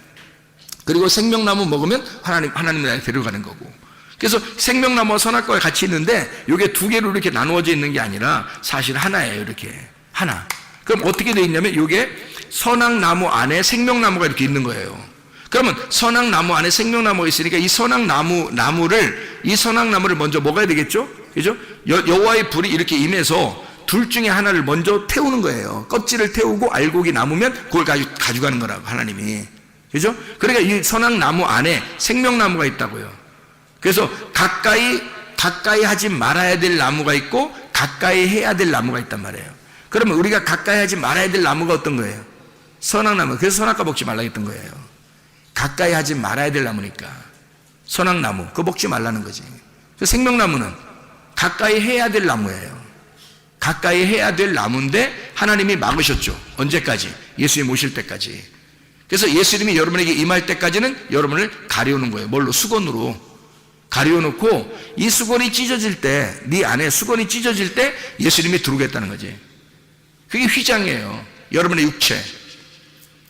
그리고 생명나무 먹으면 하나님 나라에 데려가는 거고. 그래서 생명나무와 선악과가 같이 있는데 이게 두 개로 이렇게 나누어져 있는 게 아니라 사실 하나예요. 이렇게 하나. 그럼 어떻게 돼 있냐면 이게 선악나무 안에 생명나무가 이렇게 있는 거예요. 그러면 선악나무 안에 생명나무가 있으니까 이 선악나무를 먼저 먹어야 되겠죠? 그죠? 여호와의 불이 이렇게 임해서 둘 중에 하나를 먼저 태우는 거예요. 껍질을 태우고 알곡이 남으면 그걸 가져가는 거라고, 하나님이. 그죠? 그러니까 이 선악나무 안에 생명나무가 있다고요. 그래서 가까이 하지 말아야 될 나무가 있고 가까이 해야 될 나무가 있단 말이에요. 그러면 우리가 가까이 하지 말아야 될 나무가 어떤 거예요? 선악나무. 그래서 선악과 먹지 말라 했던 거예요. 가까이 하지 말아야 될 나무니까. 선악나무, 그거 먹지 말라는 거지. 그래서 생명나무는 가까이 해야 될 나무예요. 가까이 해야 될 나무인데 하나님이 막으셨죠. 언제까지? 예수님 오실 때까지. 그래서 예수님이 여러분에게 임할 때까지는 여러분을 가려우는 거예요. 뭘로? 수건으로 가려놓고 이 수건이 찢어질 때, 네 안에 수건이 찢어질 때 예수님이 들어오겠다는 거지. 그게 휘장이에요. 여러분의 육체.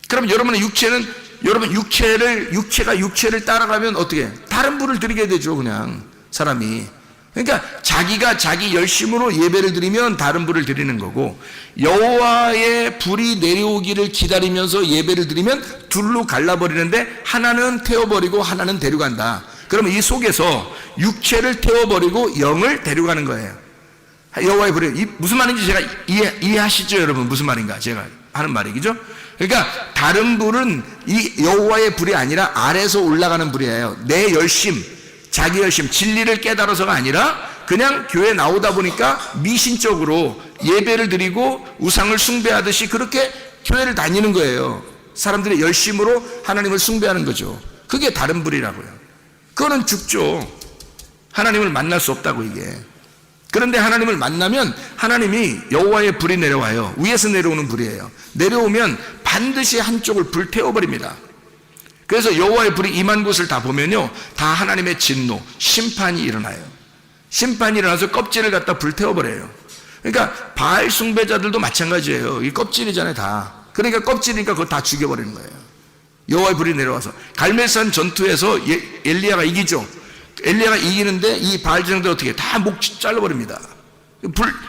그럼 여러분의 육체는 육체가 육체를 따라가면 어떻게 해? 다른 불을 드리게 되죠. 그냥 사람이. 그러니까 자기가 자기 열심으로 예배를 드리면 다른 불을 드리는 거고, 여호와의 불이 내려오기를 기다리면서 예배를 드리면 둘로 갈라버리는데 하나는 태워버리고 하나는 데려간다. 그러면 이 속에서 육체를 태워버리고 영을 데려가는 거예요. 여호와의 불이 무슨 말인지 제가 이해하시죠, 여러분? 무슨 말인가 제가 하는 말이, 그죠? 그러니까 다른 불은 이 여호와의 불이 아니라 아래에서 올라가는 불이에요. 내 열심, 자기 열심, 진리를 깨달아서가 아니라 그냥 교회 나오다 보니까 미신적으로 예배를 드리고 우상을 숭배하듯이 그렇게 교회를 다니는 거예요. 사람들의 열심으로 하나님을 숭배하는 거죠. 그게 다른 불이라고요. 그거는 죽죠. 하나님을 만날 수 없다고, 이게. 그런데 하나님을 만나면 하나님이 여호와의 불이 내려와요. 위에서 내려오는 불이에요. 내려오면 반드시 한쪽을 불태워버립니다. 그래서 여호와의 불이 임한 곳을 다 보면요, 다 하나님의 진노, 심판이 일어나요. 심판이 일어나서 껍질을 갖다 불태워버려요. 그러니까 바알 숭배자들도 마찬가지예요. 이 껍질이잖아요, 다. 그러니까 껍질이니까 그거 다 죽여버리는 거예요. 여호와의 불이 내려와서 갈멜산 전투에서 엘리야가 이기죠. 엘리야가 이기는데 이 바알 제사장들 어떻게 다 목 잘라버립니다.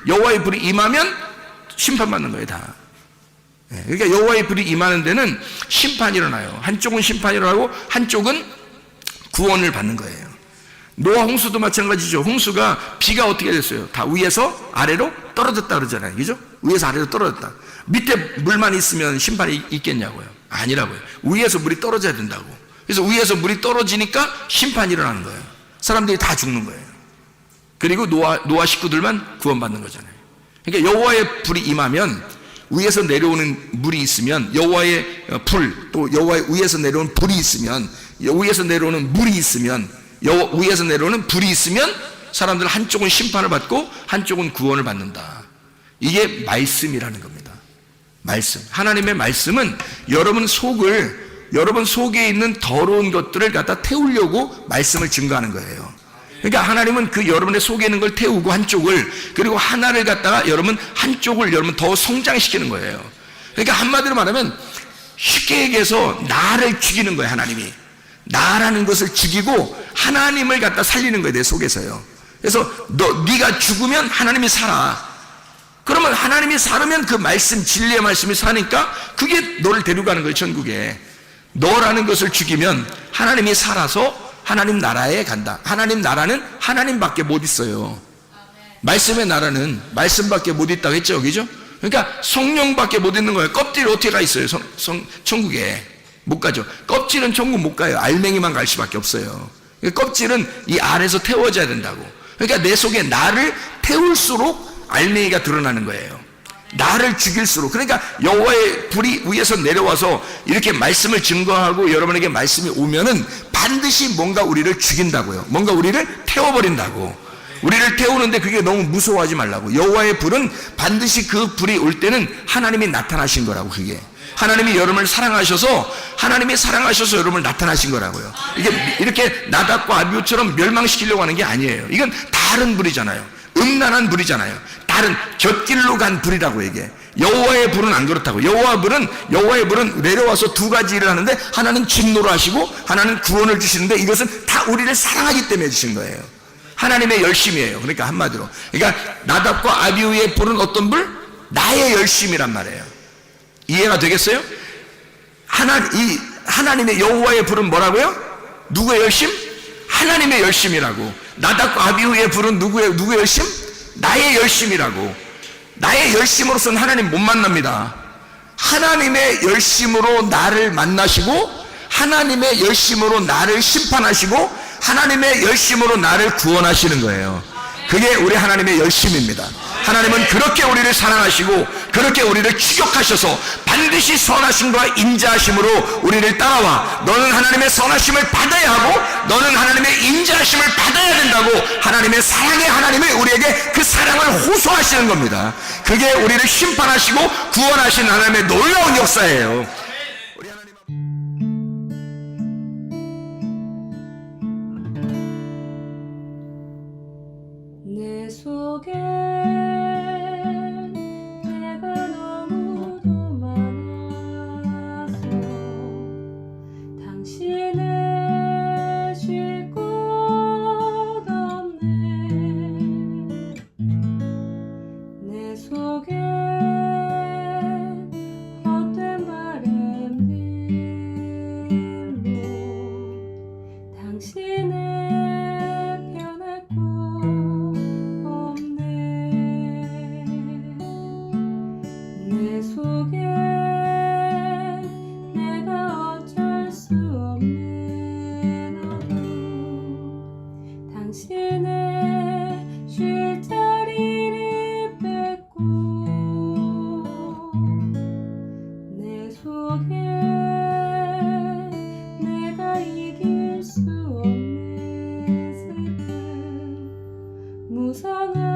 여호와의 불이 임하면 심판받는 거예요, 다. 그러니까 여호와의 불이 임하는 데는 심판이 일어나요. 한쪽은 심판이 일어나고 한쪽은 구원을 받는 거예요. 노아 홍수도 마찬가지죠. 홍수가 비가 어떻게 됐어요? 다 위에서 아래로 떨어졌다 그러잖아요. 그죠? 위에서 아래로 떨어졌다. 밑에 물만 있으면 심판이 있겠냐고요? 아니라고요. 위에서 물이 떨어져야 된다고. 그래서 위에서 물이 떨어지니까 심판이 일어나는 거예요. 사람들이 다 죽는 거예요. 그리고 노아 식구들만 구원받는 거잖아요. 그러니까 여호와의 불이 임하면 위에서 내려오는 물이 있으면, 여호와의 불, 또 여호와의 위에서 내려오는 불이 있으면, 위에서 내려오는 물이 있으면, 위에서 내려오는 불이 있으면 사람들은 한쪽은 심판을 받고 한쪽은 구원을 받는다. 이게 말씀이라는 겁니다. 말씀. 하나님의 말씀은 여러분 속에 있는 더러운 것들을 갖다 태우려고 말씀을 증거하는 거예요. 그러니까 하나님은 그 여러분의 속에 있는 걸 태우고 한쪽을, 그리고 하나를 갖다가 한쪽을 여러분 더 성장시키는 거예요. 그러니까 한마디로 말하면 쉽게 얘기해서 나를 죽이는 거예요. 하나님이 나라는 것을 죽이고 하나님을 갖다 살리는 거예요, 내 속에서요. 그래서 네가 죽으면 하나님이 살아. 그러면 하나님이 살으면 그 말씀, 진리의 말씀이 사니까 그게 너를 데려가는 거예요, 천국에. 너라는 것을 죽이면 하나님이 살아서 하나님 나라에 간다. 하나님 나라는 하나님밖에 못 있어요. 말씀의 나라는 말씀밖에 못 있다고 했죠, 그죠? 그러니까 성령밖에 못 있는 거예요. 껍질 어떻게 가 있어요? 천국에 못 가죠. 껍질은 천국 못 가요. 알맹이만 갈 수밖에 없어요. 그러니까 껍질은 이 알에서 태워져야 된다고. 그러니까 내 속에 나를 태울수록 알맹이가 드러나는 거예요. 나를 죽일수록. 그러니까 여호와의 불이 위에서 내려와서 이렇게 말씀을 증거하고 여러분에게 말씀이 오면은 반드시 뭔가 우리를 죽인다고요. 뭔가 우리를 태워버린다고. 우리를 태우는데 그게 너무 무서워하지 말라고. 여호와의 불은 반드시 그 불이 올 때는 하나님이 나타나신 거라고. 그게 하나님이 여러분을 사랑하셔서 여러분을 나타나신 거라고요. 이게 이렇게 나답과 아비후처럼 멸망시키려고 하는 게 아니에요. 이건 다른 불이잖아요. 음란한 불이잖아요. 다른 곁길로 간 불이라고. 이게 여호와의 불은 안 그렇다고. 여호와의 불은 내려와서 두 가지 일을 하는데, 하나는 진노를 하시고 하나는 구원을 주시는데, 이것은 다 우리를 사랑하기 때문에 주신 거예요. 하나님의 열심이에요. 그러니까 한마디로, 그러니까 나답과 아비후의 불은 어떤 불? 나의 열심이란 말이에요. 이해가 되겠어요? 하나님의 여호와의 불은 뭐라고요? 누구의 열심? 하나님의 열심이라고. 나답과 아비후의 불은 누구의 열심? 나의 열심이라고. 나의 열심으로서는 하나님 못 만납니다. 하나님의 열심으로 나를 만나시고, 하나님의 열심으로 나를 심판하시고, 하나님의 열심으로 나를 구원하시는 거예요. 그게 우리 하나님의 열심입니다. 하나님은 그렇게 우리를 사랑하시고 그렇게 우리를 추격하셔서 반드시 선하심과 인자하심으로 우리를 따라와, 너는 하나님의 선하심을 받아야 하고 너는 하나님의 인자하심을 받아야 된다고, 하나님의 사랑의 하나님이 우리에게 그 사랑을 호소하시는 겁니다. 그게 우리를 심판하시고 구원하시는 하나님의 놀라운 역사예요. 내 속에 내가 너무도 많아서 당신을 쉴 곳 없네. 내 속에 헛된 바램들로 당신의 편할 곳 내 속에 내가 어쩔 수 없는 어둠, 당신의 쉴 자리를 뺏고 내 속에 내가 이길 수 없는 슬픔, 무성한